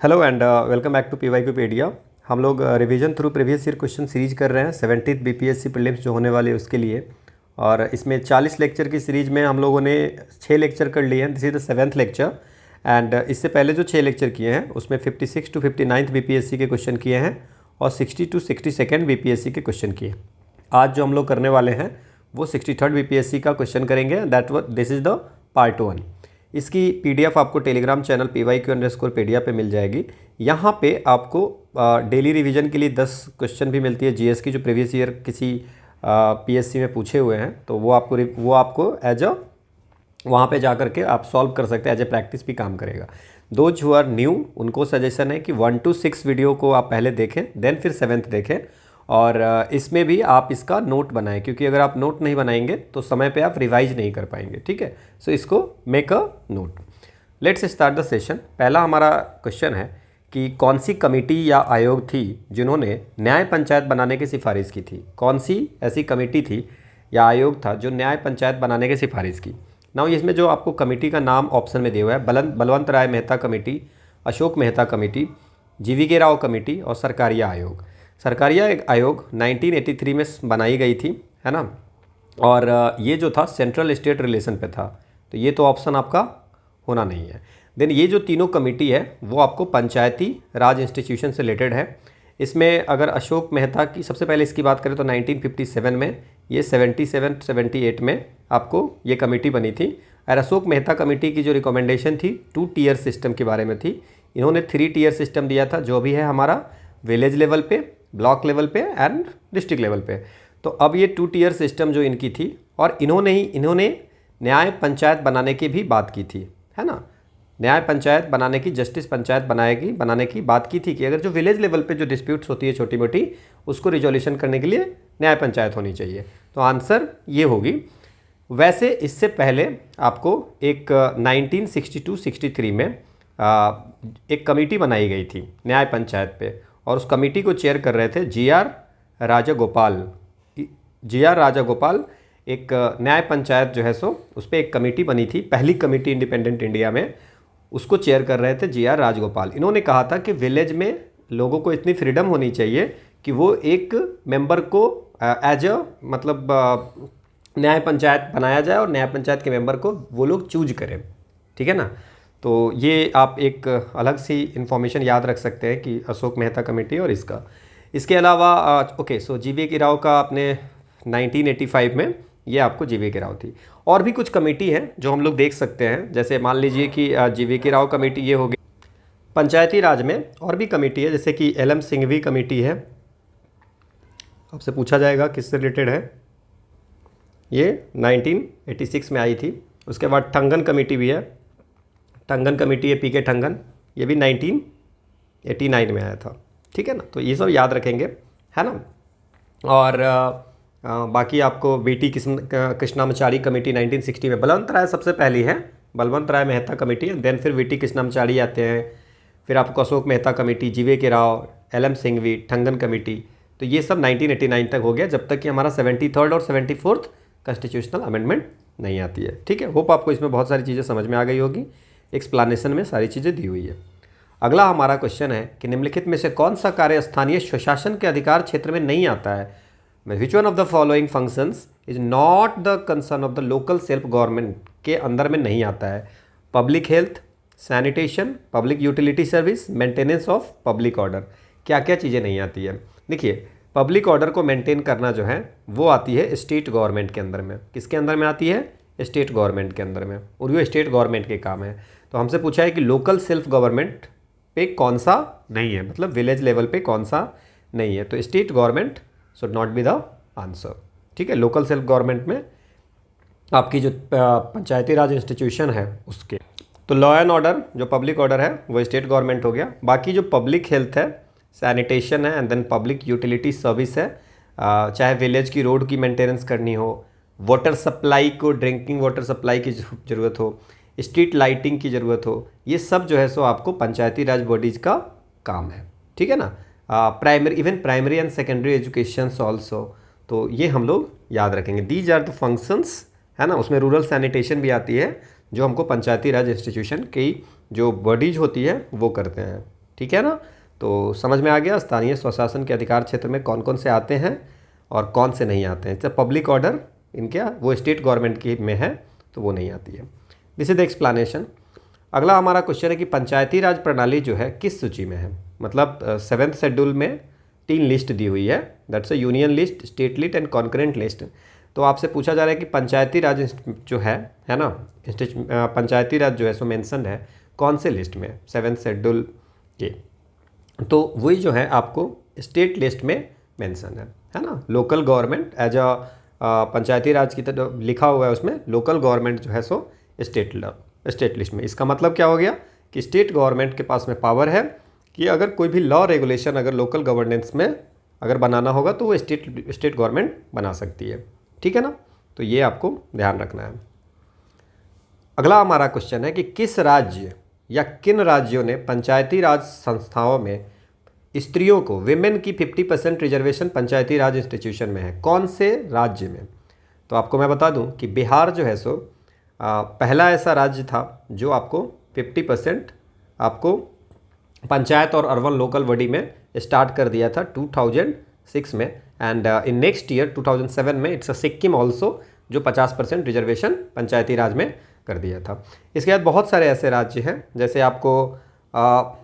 Hello and welcome back to PYQpedia. हम लोग revision through previous year question series कर रहे हैं 70th बीपीएससी प्रीलिम्स जो होने वाले हैं उसके लिए। और इसमें 40 लेक्चर की सीरीज में हम लोगों ने 6 लेक्चर कर लिए हैं। This is the 7th lecture. And इससे पहले जो 6 लेक्चर किए हैं उसमें 56 टू 59 बीपीएससी के क्वेश्चन किए हैं और 60 टू 62 बीपीएससी के क्वेश्चन किए। आज जो हम लोग करने वाले हैं वो 63rd बीपीएससी का क्वेश्चन करेंगे। This is the part 1। इसकी पीडीएफ आपको टेलीग्राम चैनल PYQ_पेडिया पे मिल जाएगी। यहाँ पे आपको डेली रिवीजन के लिए 10 क्वेश्चन भी मिलती है जीएस की, जो प्रीवियस ईयर किसी पीएससी में पूछे हुए हैं, तो वो आपको एज अ वहाँ पे जा करके आप सॉल्व कर सकते हैं। एज ए प्रैक्टिस भी काम करेगा। दोज हु आर न्यू उनको सजेशन है कि 1 to 6 वीडियो को आप पहले देखें, देन फिर 7th देखें। और इसमें भी आप इसका नोट बनाएं, क्योंकि अगर आप नोट नहीं बनाएंगे तो समय पे आप रिवाइज नहीं कर पाएंगे। ठीक है, सो इसको make a note. Let's start the session. पहला हमारा क्वेश्चन है कि कौन सी कमेटी या आयोग थी जिन्होंने न्याय पंचायत बनाने की सिफारिश की थी। कौन सी ऐसी कमेटी थी या आयोग था जो न्याय पंचायत बनाने की सिफारिश की। नाउ इसमें जो आपको कमेटी का नाम ऑप्शन में दिया हुआ है, Balwant Rai Mehta committee, Ashok Mehta committee, GVK Rao committee और सरकारिया आयोग। सरकारिया आयोग 1983 में बनाई गई थी, है ना। और ये जो था सेंट्रल स्टेट रिलेशन पे था, तो ये तो ऑप्शन आपका होना नहीं है। देन ये जो तीनों कमेटी है वो आपको पंचायती राज इंस्टीट्यूशन से रिलेटेड है। इसमें अगर अशोक मेहता की सबसे पहले इसकी बात करें तो 1957 में, ये 77-78 में आपको ये कमेटी बनी थी। और अशोक मेहता कमेटी की जो रिकमेंडेशन थी 2 टियर सिस्टम के बारे में थी। इन्होंने 3 टियर सिस्टम दिया था, जो भी है हमारा विलेज लेवल पे, ब्लॉक लेवल पे एंड डिस्ट्रिक्ट लेवल पे। तो अब ये 2 टियर सिस्टम जो इनकी थी, और इन्होंने न्याय पंचायत बनाने की भी बात की थी, है ना। न्याय पंचायत बनाने की, जस्टिस पंचायत बनाने की बात की थी कि अगर जो विलेज लेवल पे जो डिस्प्यूट्स होती है छोटी मोटी, उसको रिजोल्यूशन करने के लिए न्याय पंचायत होनी चाहिए। तो आंसर ये होगी। वैसे इससे पहले आपको एक 1962-63 में एक कमेटी बनाई गई थी न्याय पंचायत पे, और उस कमेटी को चेयर कर रहे थे GR राजागोपाल। GR राजागोपाल एक न्याय पंचायत जो है सो उस पर एक कमेटी बनी थी, पहली कमेटी इंडिपेंडेंट इंडिया में, उसको चेयर कर रहे थे GR राजगोपाल। इन्होंने कहा था कि विलेज में लोगों को इतनी फ्रीडम होनी चाहिए कि वो एक मेंबर को एज अ न्याय पंचायत बनाया जाए और न्याय पंचायत के मेंबर को वो लोग चूज करें। ठीक है ना। तो ये आप एक अलग सी इन्फॉर्मेशन याद रख सकते हैं कि अशोक मेहता कमेटी और इसका। इसके अलावा ओके, सो GVK राव का आपने 1985 में, ये आपको GVK राव थी। और भी कुछ कमेटी है जो हम लोग देख सकते हैं, जैसे मान लीजिए कि GVK राव कमेटी ये हो गई। पंचायती राज में और भी कमेटी है, जैसे कि LM सिंघवी कमेटी है। आपसे पूछा जाएगा किससे रिलेटेड है, ये 1986 में आई थी। उसके बाद ठंगन कमेटी भी है, ठंगन कमेटी है PK ठंगन, ये भी 1989 में आया था। ठीक है ना, तो ये सब याद रखेंगे, है ना। और बाकी आपको बेटी कृष्णामचारी कमेटी 1960 में, बलवंत राय सबसे पहली है, बलवंत राय मेहता कमेटी है, देन फिर बेटी कृष्णामचारी आते हैं, फिर आपको Ashok Mehta committee, GVK Rao, LM Singhvi, Thungon committee. तो ये सब 1989 तक हो गया, जब तक कि हमारा 73rd और 74th कॉन्स्टिट्यूशनल अमेंडमेंट नहीं आती है। ठीक है, होप आपको इसमें बहुत सारी चीज़ें समझ में आ गई होगी। एक्सप्लेनेशन में सारी चीज़ें दी हुई है। अगला हमारा क्वेश्चन है कि निम्नलिखित में से कौन सा कार्य स्थानीय स्वशासन के अधिकार क्षेत्र में नहीं आता है। विच one of the following functions is not the concern of the local self government के अंदर में नहीं आता है। Public health, sanitation, public utility service, maintenance of public order. क्या क्या चीज़ें नहीं आती है। देखिए, पब्लिक ऑर्डर को मेंटेन करना जो है वो आती है स्टेट गवर्नमेंट के अंदर में। किसके अंदर में आती है? स्टेट गवर्नमेंट के अंदर में, और ये स्टेट गवर्नमेंट के काम है। तो हमसे पूछा है कि लोकल सेल्फ गवर्नमेंट पे कौन सा नहीं है, मतलब विलेज लेवल पे कौन सा नहीं है। तो state government should not be the answer. ठीक है, लोकल सेल्फ गवर्नमेंट में आपकी जो पंचायती राज इंस्टीट्यूशन है उसके, तो लॉ एंड ऑर्डर जो पब्लिक ऑर्डर है वो स्टेट गवर्नमेंट हो गया। बाकी जो पब्लिक हेल्थ है, सैनिटेशन है, and then public utility service है, चाहे विलेज की रोड की मेंटेनेंस करनी हो, वाटर सप्लाई को, ड्रिंकिंग वाटर सप्लाई की ज़रूरत हो, स्ट्रीट लाइटिंग की ज़रूरत हो, ये सब जो है सो आपको पंचायती राज बॉडीज़ का काम है। ठीक है ना। Primary and secondary education also, तो ये हम लोग याद रखेंगे। दीज आर द फंक्शंस, है ना। उसमें रूरल सैनिटेशन भी आती है, जो हमको पंचायती राज इंस्टीट्यूशन की जो बॉडीज होती है वो करते हैं। ठीक है ना। तो समझ में आ गया स्थानीय स्वशासन के अधिकार क्षेत्र में कौन कौन से आते हैं और कौन से नहीं आते हैं। जैसे पब्लिक ऑर्डर इनके वो स्टेट गवर्नमेंट की में है तो वो नहीं आती है। This is the explanation. अगला हमारा क्वेश्चन है कि पंचायती राज प्रणाली जो है किस सूची में है। मतलब 7th शेड्यूल में 3 लिस्ट दी हुई है, that's a union list, state list and concurrent list. तो आपसे पूछा जा रहा है कि पंचायती राज जो है ना, पंचायती राज जो है सो मेंशन है कौन से लिस्ट में, 7th शेड्यूल के। तो वही जो है आपको स्टेट लिस्ट में मेंशन है ना। लोकल गवर्नमेंट एज अ पंचायती राज की तरह लिखा हुआ है उसमें, लोकल गवर्नमेंट जो है सो स्टेट लिस्ट में। इसका मतलब क्या हो गया कि स्टेट गवर्नमेंट के पास में पावर है कि अगर कोई भी लॉ रेगुलेशन अगर लोकल गवर्नेंस में अगर बनाना होगा तो वो स्टेट गवर्नमेंट बना सकती है, ठीक है ना। तो ये आपको ध्यान रखना है। अगला हमारा क्वेश्चन है कि किस राज्य या किन राज्यों ने पंचायती राज संस्थाओं में स्त्रियों को विमेन की 50% रिजर्वेशन पंचायती राज इंस्टीट्यूशन में है। कौन से राज्य में? तो आपको मैं बता दूं कि बिहार जो है सो पहला ऐसा राज्य था जो आपको 50% आपको पंचायत और अर्बन लोकल बॉडी में स्टार्ट कर दिया था 2006 में। एंड इन नेक्स्ट ईयर 2007 में इट्स अ सिक्किम ऑल्सो जो 50% रिजर्वेशन पंचायती राज में कर दिया था। इसके बाद बहुत सारे ऐसे राज्य हैं, जैसे आपको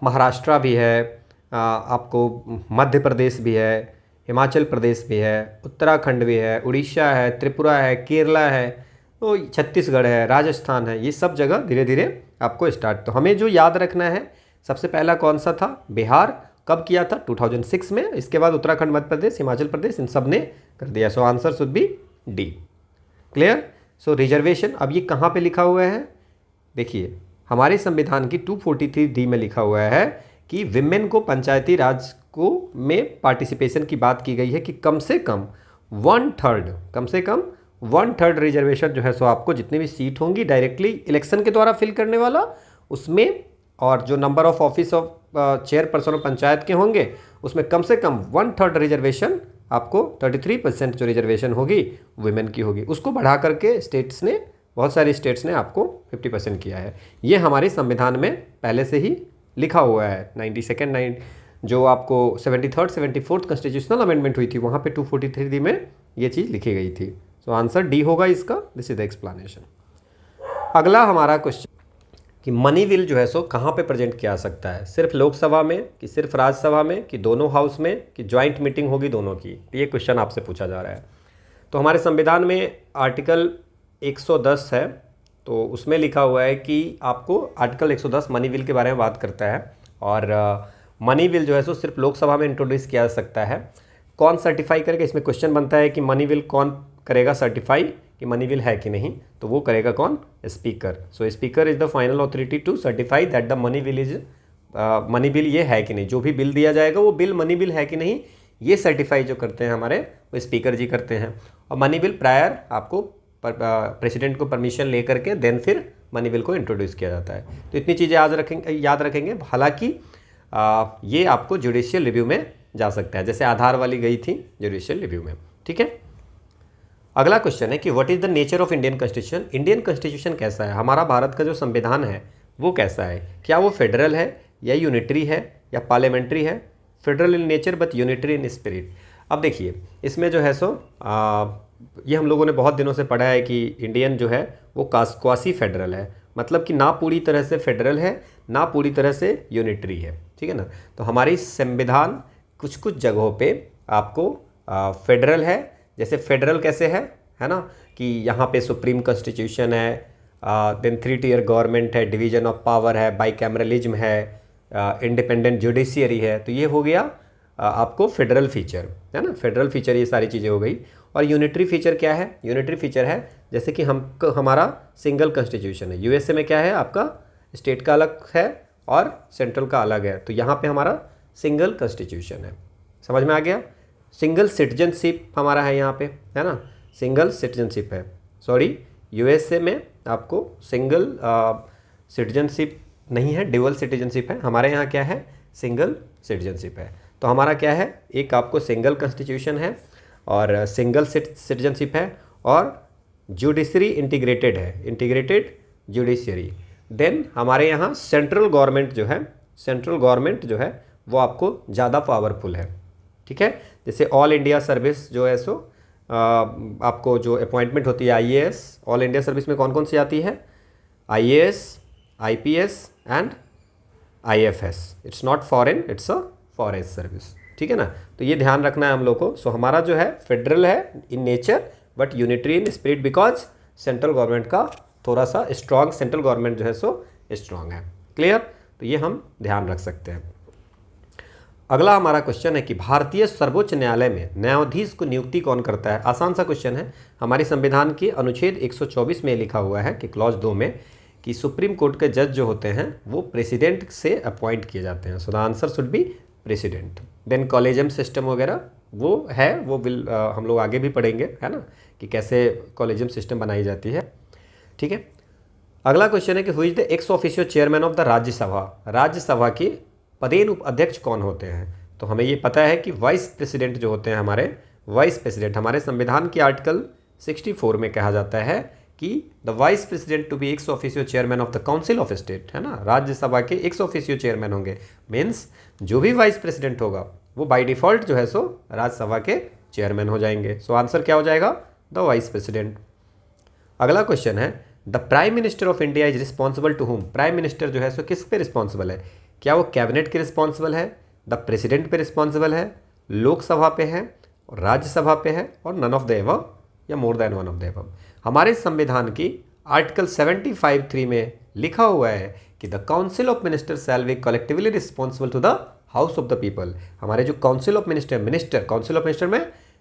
महाराष्ट्र भी है, आपको मध्य प्रदेश भी है, हिमाचल प्रदेश भी है, उत्तराखंड भी है, उड़ीसा है, त्रिपुरा है, केरला है, तो छत्तीसगढ़ है, राजस्थान है। ये सब जगह धीरे धीरे आपको स्टार्ट। तो हमें जो याद रखना है, सबसे पहला कौन सा था? बिहार। कब किया था? 2006 में। इसके बाद उत्तराखंड, मध्य प्रदेश, हिमाचल प्रदेश, इन सब ने कर दिया। सो answer should B D. Clear? So reservation अब ये कहाँ पे लिखा हुआ है? देखिए हमारे संविधान की 243D में लिखा हुआ है कि विमेन को पंचायती राज को में पार्टिसिपेशन की बात की गई है कि कम से कम 1/3 रिजर्वेशन जो है सो आपको जितनी भी सीट होंगी डायरेक्टली इलेक्शन के द्वारा फिल करने वाला उसमें, और जो number of office of chairperson of panchayat के होंगे उसमें कम से कम 1/3 रिजर्वेशन आपको 33% जो रिजर्वेशन होगी वुमेन की होगी। उसको बढ़ा करके स्टेट्स ने, बहुत सारी स्टेट्स ने आपको 50% किया है। ये हमारे संविधान में पहले से ही लिखा हुआ है। 92nd जो आपको 73rd 74th कॉन्स्टिट्यूशनल अमेंडमेंट हुई थी वहाँ पे 243D में ये चीज़ लिखी गई थी। सो आंसर डी होगा इसका। This is the explanation. अगला हमारा क्वेश्चन कि मनी बिल जो है सो कहाँ पे प्रेजेंट किया जा सकता है? सिर्फ लोकसभा में कि सिर्फ राज्यसभा में कि दोनों हाउस में कि ज्वाइंट मीटिंग होगी दोनों की? ये क्वेश्चन आपसे पूछा जा रहा है। तो हमारे संविधान में आर्टिकल 110 है, तो उसमें लिखा हुआ है कि आपको आर्टिकल 110 मनी बिल के बारे में बात करता है, और मनी बिल जो है सो सिर्फ लोकसभा में इंट्रोड्यूस किया जा सकता है। कौन सर्टिफाई करेगा? इसमें क्वेश्चन बनता है कि मनी बिल कौन करेगा सर्टिफाई कि मनी बिल है कि नहीं? तो वो करेगा कौन? Speaker. So speaker is the final authority to certify that the money bill is money bill ये है कि नहीं। जो भी बिल दिया जाएगा वो बिल मनी बिल है कि नहीं, ये सर्टिफाई जो करते हैं हमारे वो स्पीकर जी करते हैं। और मनी बिल प्रायर आपको प्रेसिडेंट को परमिशन ले करके देन फिर मनी बिल को इंट्रोड्यूस किया जाता है। तो इतनी चीज़ें याद रखेंगे। हालांकि ये आपको जुडिशियल रिव्यू में जा सकता है, जैसे आधार वाली गई थी जुडिशियल रिव्यू में, ठीक है। अगला क्वेश्चन है कि what is the nature of Indian constitution? Indian constitution कैसा है? हमारा भारत का जो संविधान है वो कैसा है? क्या वो फेडरल है या यूनिटरी है या पार्लियामेंट्री है? Federal in nature but unitary in spirit. अब देखिए इसमें जो है सो ये हम लोगों ने बहुत दिनों से पढ़ा है कि इंडियन जो है वो क्वासी फेडरल है, मतलब कि ना पूरी तरह से फेडरल है ना पूरी तरह से यूनिटरी है, ठीक है ना। तो हमारी संविधान कुछ कुछ जगहों पे आपको फेडरल है। जैसे फेडरल कैसे है ना, कि यहाँ पे सुप्रीम कॉन्स्टिट्यूशन है, देन 3 टियर गवर्नमेंट है, डिवीजन ऑफ पावर है, बाइकैमरलिज्म है, इंडिपेंडेंट जुडिशियरी है। तो ये हो गया आपको फेडरल फीचर, है ना। फेडरल फीचर ये सारी चीज़ें हो गई। और यूनिटरी फीचर क्या है? यूनिटरी फीचर है जैसे कि हमारा सिंगल कॉन्स्टिट्यूशन है। यूएसए में क्या है? आपका स्टेट का अलग है और सेंट्रल का अलग है। तो यहाँ पे हमारा सिंगल कॉन्स्टिट्यूशन है। समझ में आ गया? सिंगल सिटीजनशिप हमारा है यहाँ पे, है ना। सिंगल सिटीजनशिप है, सॉरी यूएसए में आपको सिंगल सिटीजनशिप नहीं है, ड्यूअल सिटीजनशिप है। हमारे यहाँ क्या है? सिंगल सिटीजनशिप है। तो हमारा क्या है? एक आपको सिंगल कॉन्स्टिट्यूशन है और सिंगल सिटीजनशिप है और जुडिशरी इंटीग्रेटेड है, इंटीग्रेटेड जुडिशरी। देन हमारे यहाँ सेंट्रल गवर्नमेंट जो है सेंट्रल गवर्नमेंट जो है वो आपको ज़्यादा पावरफुल है। ठीक है, जैसे ऑल इंडिया सर्विस जो है सो आपको जो अपॉइंटमेंट होती है आईएएस, ऑल इंडिया सर्विस में कौन कौन सी आती है? IAS, IPS and IFS. It's not foreign, it's a forest service. ठीक है ना, तो ये ध्यान रखना है हम लोग को। सो हमारा जो है फेडरल है in nature but unitary in spirit, because central government का थोड़ा सा स्ट्रांग, सेंट्रल गवर्नमेंट जो है सो स्ट्रांग है। क्लियर? तो ये हम ध्यान रख सकते हैं। अगला हमारा क्वेश्चन है कि भारतीय सर्वोच्च न्यायालय में न्यायाधीश को नियुक्ति कौन करता है? आसान सा क्वेश्चन है। हमारे संविधान के अनुच्छेद 124 में लिखा हुआ है कि क्लॉज 2 में कि सुप्रीम कोर्ट के जज जो होते हैं वो प्रेसिडेंट से अपॉइंट किए जाते हैं। So the answer should be president. Then collegium system वगैरह वो है, वो हम लोग आगे भी पढ़ेंगे, है ना, कि कैसे कॉलेजियम सिस्टम बनाई जाती है। ठीक है, अगला क्वेश्चन है कि who is the ex officio chairman of the Rajya Sabha? Rajya Sabha के पदेन उपाध्यक्ष कौन होते हैं? तो हमें ये पता है कि वाइस प्रेसिडेंट जो होते हैं हमारे, वाइस प्रेसिडेंट हमारे संविधान के आर्टिकल 64 में कहा जाता है कि the vice president to be ex officio chairman of the council of state, है ना, राज्यसभा के एक्स ऑफिशियो चेयरमैन होंगे। मीन्स जो भी वाइस प्रेसिडेंट होगा वो बाय डिफॉल्ट जो है सो राज्यसभा के चेयरमैन हो जाएंगे। सो आंसर क्या हो जाएगा? The vice president. अगला क्वेश्चन है the prime minister of India is responsible to whom? Prime minister जो है सो किस पे रिस्पॉन्सिबल है? क्या वो कैबिनेट के रिस्पॉन्सिबल है, द प्रेसिडेंट पे रिस्पॉन्सिबल है, लोकसभा पे है, और राज्यसभा पे है, और नन ऑफ द एबव, या more than one of the above? हमारे संविधान की आर्टिकल 75(3) में लिखा हुआ है कि the council of minister shall be collectively responsible to the house of the people. हमारे जो council of minister council of minister में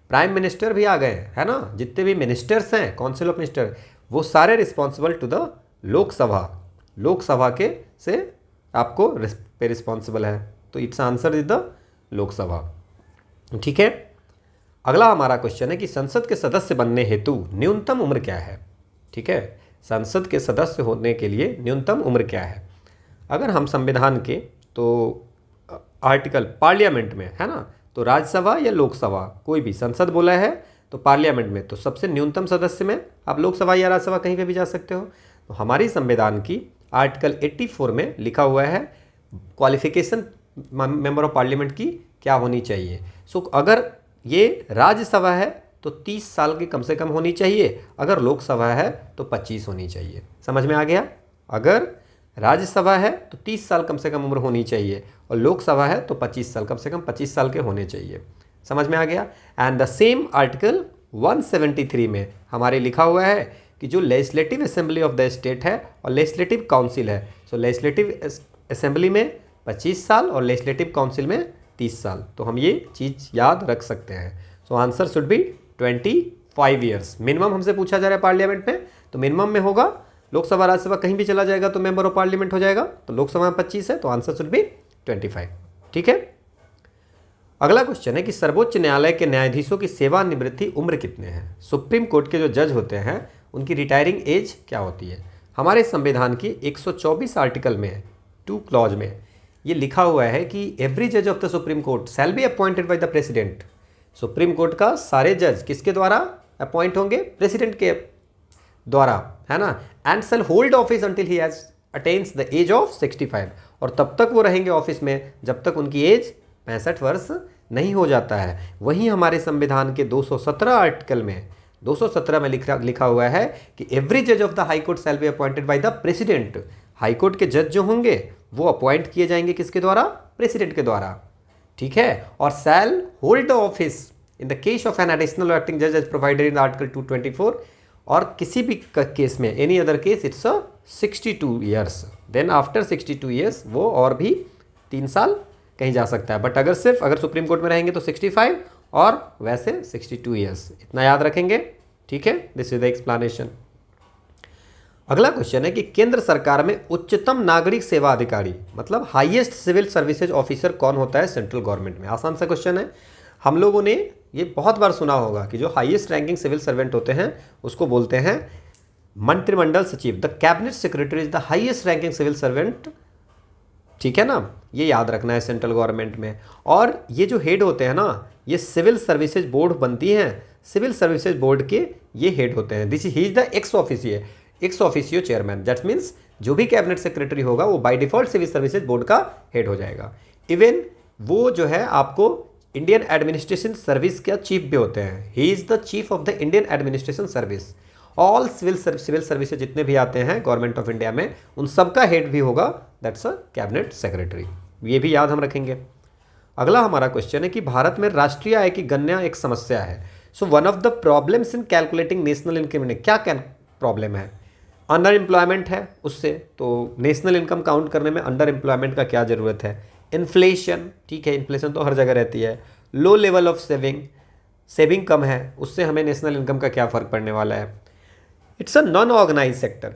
प्राइम मिनिस्टर भी आ गए हैं, है ना, जितने भी मिनिस्टर्स हैं काउंसिल ऑफ मिनिस्टर वो सारे रिस्पॉन्सिबल टू द लोकसभा के से आपको पे रिस्पॉन्सिबल है। तो it's answer is the Lok Sabha. ठीक है, अगला हमारा क्वेश्चन है कि संसद के सदस्य बनने हेतु न्यूनतम उम्र क्या है? ठीक है, संसद के सदस्य होने के लिए न्यूनतम उम्र क्या है? अगर हम संविधान के तो आर्टिकल पार्लियामेंट में, है ना, तो राज्यसभा या लोकसभा कोई भी, संसद बोला है तो पार्लियामेंट में तो सबसे न्यूनतम सदस्य में आप लोकसभा या राज्यसभा कहीं पे भी जा सकते हो। तो हमारी संविधान की आर्टिकल 84 में लिखा हुआ है क्वालिफिकेशन मेंबर ऑफ पार्लियामेंट की क्या होनी चाहिए। सो अगर ये राज्यसभा है तो 30 साल की कम से कम होनी चाहिए, अगर लोकसभा है तो 25 होनी चाहिए। समझ में आ गया? अगर राज्यसभा है तो 30 साल कम से कम उम्र होनी चाहिए, और लोकसभा है तो 25 साल, कम से कम 25 साल के होने चाहिए। समझ में आ गया? एंड द सेम आर्टिकल 173 में हमारे लिखा हुआ है कि जो legislative assembly of the state है और लेजिस्लेटिव काउंसिल है, सो लेजिस्लेटिव असेंबली में 25 साल और लेजिस्लेटिव काउंसिल में 30 साल। तो हम ये चीज़ याद रख सकते हैं। सो answer should B 25 years. Minimum हमसे पूछा जा रहा है पार्लियामेंट में, तो मिनिमम में होगा। लोकसभा राज्यसभा कहीं भी चला जाएगा तो मेंबर ऑफ पार्लियामेंट हो जाएगा, तो लोकसभा में 25 है तो आंसर शुड बी 25। ठीक है, अगला क्वेश्चन है कि सर्वोच्च न्यायालय के न्यायाधीशों की सेवानिवृत्ति उम्र कितने हैं? सुप्रीम कोर्ट के जो जज होते हैं उनकी रिटायरिंग एज क्या होती है? हमारे संविधान की 124 आर्टिकल में 2 क्लॉज में ये लिखा हुआ है कि एवरी जज of the supreme court shall be appointed by the president. Supreme court का सारे जज किसके द्वारा अपॉइंट होंगे? प्रेसिडेंट के द्वारा, है ना, and shall hold office until he has attains the age of 65, और तब तक वो रहेंगे ऑफिस में जब तक उनकी एज 65 वर्ष नहीं हो जाता है। वहीं हमारे संविधान के 217 आर्टिकल में 217 में लिखा हुआ है कि एवरी जज of the high court shall be appointed by the president. High court के जज जो होंगे वो अपॉइंट किए जाएंगे किसके द्वारा? प्रेसिडेंट के द्वारा। ठीक है, और shall hold the office in the case of an additional acting जज एज प्रोवाइडेड इन आर्टिकल 224, और किसी भी केस में any other case it's 62 years. Then after 62 years वो और भी 3 साल कहीं जा सकता है, बट अगर सुप्रीम कोर्ट में रहेंगे तो 65 और वैसे 62 ईयर्स। इतना याद रखेंगे। ठीक है, दिस इज द एक्सप्लेनेशन। अगला क्वेश्चन है कि केंद्र सरकार में उच्चतम नागरिक सेवा अधिकारी मतलब हाईएस्ट सिविल सर्विसेज ऑफिसर कौन होता है सेंट्रल गवर्नमेंट में? आसान सा क्वेश्चन है। हम लोगों ने ये बहुत बार सुना होगा कि जो हाईएस्ट रैंकिंग सिविल सर्वेंट होते हैं उसको बोलते हैं मंत्रिमंडल सचिव। The cabinet secretary is the highest ranking civil servant. ठीक है ना, ये याद रखना है सेंट्रल गवर्नमेंट में। और ये जो हेड होते हैं ना, ये सिविल सर्विसेज बोर्ड बनती हैं, सिविल सर्विसेज बोर्ड के ये हेड होते हैं। This he is the ex officio chairman. That means जो भी कैबिनेट सेक्रेटरी होगा वो by default civil services board का हेड हो जाएगा। इवन वो जो है आपको इंडियन एडमिनिस्ट्रेशन सर्विस का चीफ भी होते हैं। He is the chief of the Indian administration service. All civil services जितने भी आते हैं गवर्नमेंट ऑफ इंडिया में, उन सब का हेड भी होगा, दैट्स अ कैबिनेट सेक्रेटरी। ये भी याद हम रखेंगे। अगला हमारा क्वेश्चन है कि भारत में राष्ट्रीय आय की गणना एक समस्या है। So one of the problems in calculating national income, क्या प्रॉब्लम है? अंडर एम्प्लॉयमेंट है उससे, तो नेशनल इनकम काउंट करने में अंडर एम्प्लॉयमेंट का क्या ज़रूरत है? इन्फ्लेशन, ठीक है, इन्फ्लेशन तो हर जगह रहती है। लो लेवल ऑफ सेविंग कम है, उससे हमें नेशनल इनकम का क्या फ़र्क पड़ने वाला है? It's a non organise sector.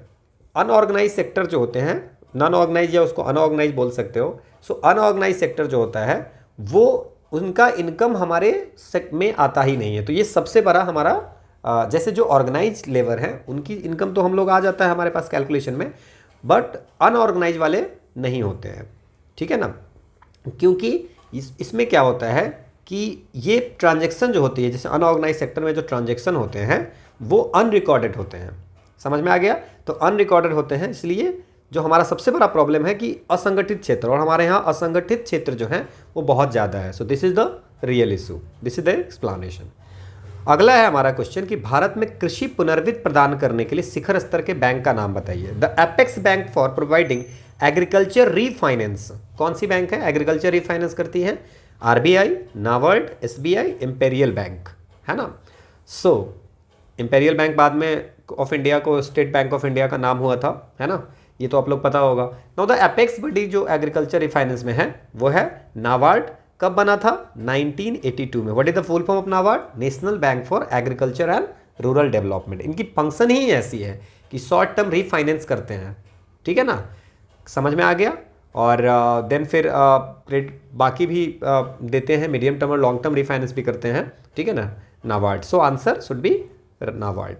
Unorganise sector जो होते हैं, नॉन ऑर्गेनाइज या उसको अनऑर्गेनाइज बोल सकते हो। सो अनऑर्गेनाइज सेक्टर जो होता है वो उनका इनकम हमारे में आता ही नहीं है। तो ये सबसे बड़ा हमारा जैसे जो ऑर्गेनाइज लेबर हैं उनकी इनकम तो हम लोग आ जाता है हमारे पास कैलकुलेशन में, बट अनऑर्गेनाइज वाले नहीं होते हैं, ठीक है ना। क्योंकि इसमें क्या होता है कि ये ट्रांजैक्शन जो होती है, जैसे अनऑर्गेनाइज सेक्टर में जो ट्रांजैक्शन होते हैं वो अनरिकॉर्डेड होते हैं। समझ में आ गया? तो अनरिकॉर्डेड होते हैं, इसलिए जो हमारा सबसे बड़ा प्रॉब्लम है कि असंगठित क्षेत्र, और हमारे यहाँ असंगठित क्षेत्र जो है वो बहुत ज़्यादा है। So this is the real issue, this is the explanation. अगला है हमारा क्वेश्चन कि भारत में कृषि पुनर्वित्त प्रदान करने के लिए शिखर स्तर के बैंक का नाम बताइए। The apex bank for providing agriculture refinance. कौन सी बैंक है एग्रीकल्चर रीफाइनेंस करती है? RBI, NABARD, SBI, imperial bank, है ना। सो इंपेरियल बैंक बाद में ऑफ इंडिया को स्टेट बैंक ऑफ इंडिया का नाम हुआ था, है ना, ये तो आप लोग पता होगा। नाउ द एपेक्स बॉडी जो एग्रीकल्चर रीफाइनेंस में है वो है नाबार्ड। कब बना था? 1982 में। What is the full form of NABARD? National bank for agriculture and rural development. इनकी फंक्शन ही ऐसी है कि शॉर्ट टर्म रीफाइनेंस करते हैं, ठीक है ना, समझ में आ गया। और देन फिर बाकी भी देते हैं, मीडियम टर्म और लॉन्ग टर्म रीफाइनेंस भी करते हैं, ठीक है ना, नाबार्ड। सो आंसर शुड बी नाबार्ड।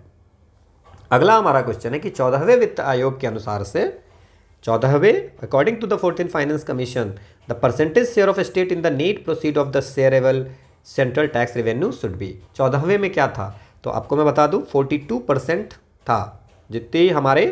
अगला हमारा क्वेश्चन है कि 14वें वित्त आयोग के अनुसार से 14वें according to the 14th finance commission the percentage share of state in the net proceed of the shareable central tax revenue should be. 14वें में क्या था? तो आपको मैं बता दूं 42% था जितनी हमारे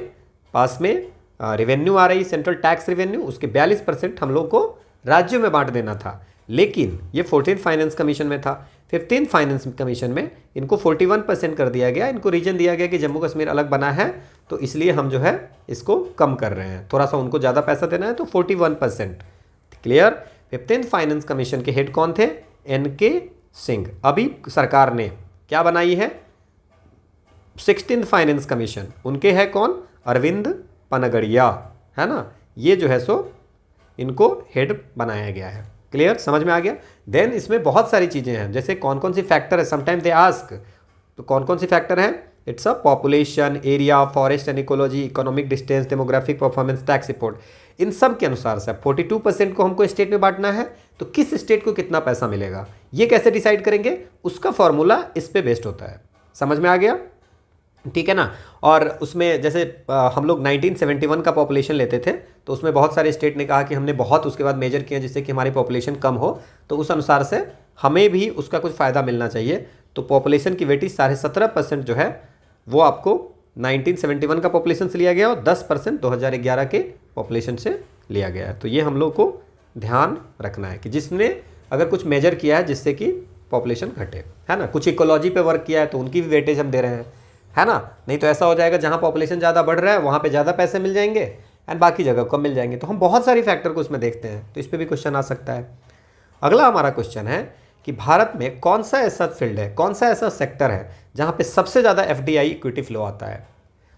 पास में रेवेन्यू आ रही सेंट्रल टैक्स रेवेन्यू, उसके 42% हम लोग को राज्यों में बांट देना था। लेकिन ये 14th फाइनेंस कमीशन में था। 15th फाइनेंस कमीशन में इनको 41% कर दिया गया। इनको रीजन दिया गया कि जम्मू कश्मीर अलग बना है तो इसलिए हम जो है इसको कम कर रहे हैं, थोड़ा सा उनको ज़्यादा पैसा देना है, तो 41%। क्लियर? 15th फाइनेंस कमीशन के हेड कौन थे? NK सिंह। अभी सरकार ने क्या बनाई है? 16th फाइनेंस कमीशन, उनके है कौन? अरविंद पनगड़िया, है ना। ये जो है सो इनको हेड बनाया गया है। क्लियर? समझ में आ गया। देन इसमें बहुत सारी चीज़ें हैं, जैसे कौन कौन सी फैक्टर है, समटाइम दे आस्क, तो कौन कौन सी फैक्टर है? It's a population, area, forest and ecology, economic distance, demographic performance, tax report. इन सब के अनुसार से 42% को हमको स्टेट में बांटना है, तो किस स्टेट को कितना पैसा मिलेगा ये कैसे डिसाइड करेंगे? उसका फॉर्मूला इस पे बेस्ड होता है। समझ में आ गया? ठीक है ना। और उसमें जैसे हम लोग 1971 का पॉपुलेशन लेते थे, तो उसमें बहुत सारे स्टेट ने कहा कि हमने बहुत उसके बाद मेजर किया जिससे कि हमारी पॉपुलेशन कम हो, तो उस अनुसार से हमें भी उसका कुछ फ़ायदा मिलना चाहिए। तो पॉपुलेशन की वेटेज 17.5% जो है वो आपको 1971 का पॉपुलेशन से लिया गया और 10% 2011 के पॉपुलेशन से लिया गया है। तो ये हम लोग को ध्यान रखना है कि जिसने अगर कुछ मेजर किया है जिससे कि पॉपुलेशन घटे, है ना, कुछ इकोलॉजी पे वर्क किया है तो उनकी भी वेटेज हम दे रहे हैं, है ना। नहीं तो ऐसा हो जाएगा जहाँ पॉपुलेशन ज़्यादा बढ़ रहा है वहाँ पे ज़्यादा पैसे मिल जाएंगे एंड बाकी जगह कम मिल जाएंगे। तो हम बहुत सारी फैक्टर को उसमें देखते हैं, तो इस पर भी क्वेश्चन आ सकता है। अगला हमारा क्वेश्चन है कि भारत में कौन सा ऐसा फील्ड है, कौन सा ऐसा सेक्टर है जहाँ पे सबसे ज़्यादा FDI इक्विटी फ्लो आता है?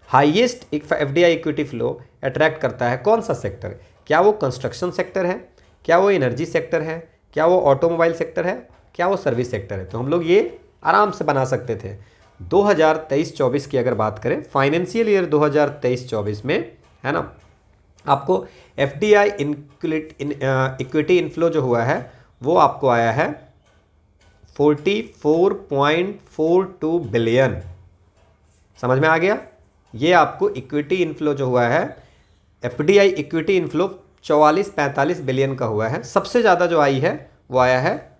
Highest FDI equity flow attract करता है कौन सा सेक्टर? क्या वो कंस्ट्रक्शन सेक्टर है, क्या वो एनर्जी सेक्टर है, क्या वो ऑटोमोबाइल सेक्टर है, क्या वो सर्विस सेक्टर है? तो हम लोग ये आराम से बना सकते थे। 2023-24 की अगर बात करें, फाइनेंशियल ईयर 2023-24 में, है ना, आपको FDI इक्विटी इनफ्लो जो हुआ है वो आपको आया है 44.42 बिलियन। समझ में आ गया? ये आपको इक्विटी इनफ्लो जो हुआ है, FDI इक्विटी इनफ्लो 44-45 बिलियन का हुआ है। सबसे ज़्यादा जो आई है वो आया है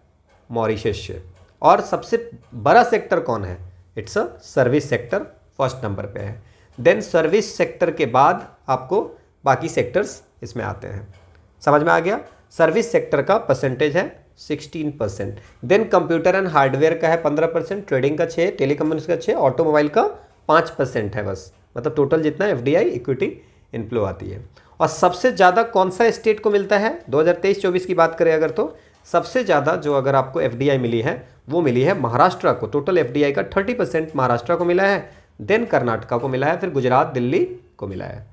मॉरिशस से। और सबसे बड़ा सेक्टर कौन है? It's a service sector, first number पे है। देन सर्विस सेक्टर के बाद आपको बाकी सेक्टर्स इसमें आते हैं। समझ में आ गया। सर्विस सेक्टर का परसेंटेज है 16%, देन कंप्यूटर एंड हार्डवेयर का है 15%, ट्रेडिंग का 6%, टेलीकम्युनिकेशन का 6%, ऑटोमोबाइल का 5% है बस। मतलब टोटल जितना एफडीआई इक्विटी इनफ्लो आती है। और सबसे ज़्यादा कौन सा स्टेट को मिलता है 2023-24 की बात करें अगर, तो सबसे ज़्यादा जो अगर आपको एफडीआई मिली है वो मिली है महाराष्ट्र को। टोटल एफडीआई का 30% महाराष्ट्र को मिला है, देन कर्नाटका को मिला है, फिर गुजरात दिल्ली को मिला है।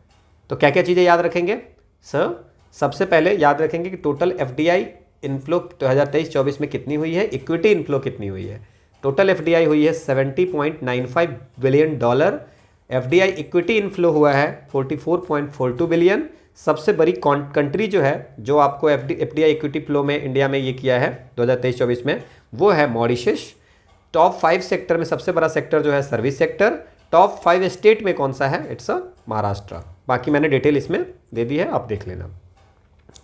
तो क्या क्या चीज़ें याद रखेंगे सर? सबसे पहले याद रखेंगे कि टोटल एफडीआई इनफ्लो 2023-24 में कितनी हुई है, इक्विटी इनफ्लो कितनी हुई है। टोटल एफडीआई हुई है $70.95 बिलियन, एफडीआई इक्विटी इनफ्लो हुआ है 44.42 बिलियन। सबसे बड़ी कंट्री जो है जो आपको एफडीआई इक्विटी फ्लो में इंडिया में ये किया है 2023-24 में, वो है मॉरिशस। टॉप 5 सेक्टर में सबसे बड़ा सेक्टर जो है सर्विस सेक्टर। टॉप 5 स्टेट में कौन सा है? इट्स महाराष्ट्र। बाकी मैंने डिटेल इसमें दे दी है, आप देख लेना।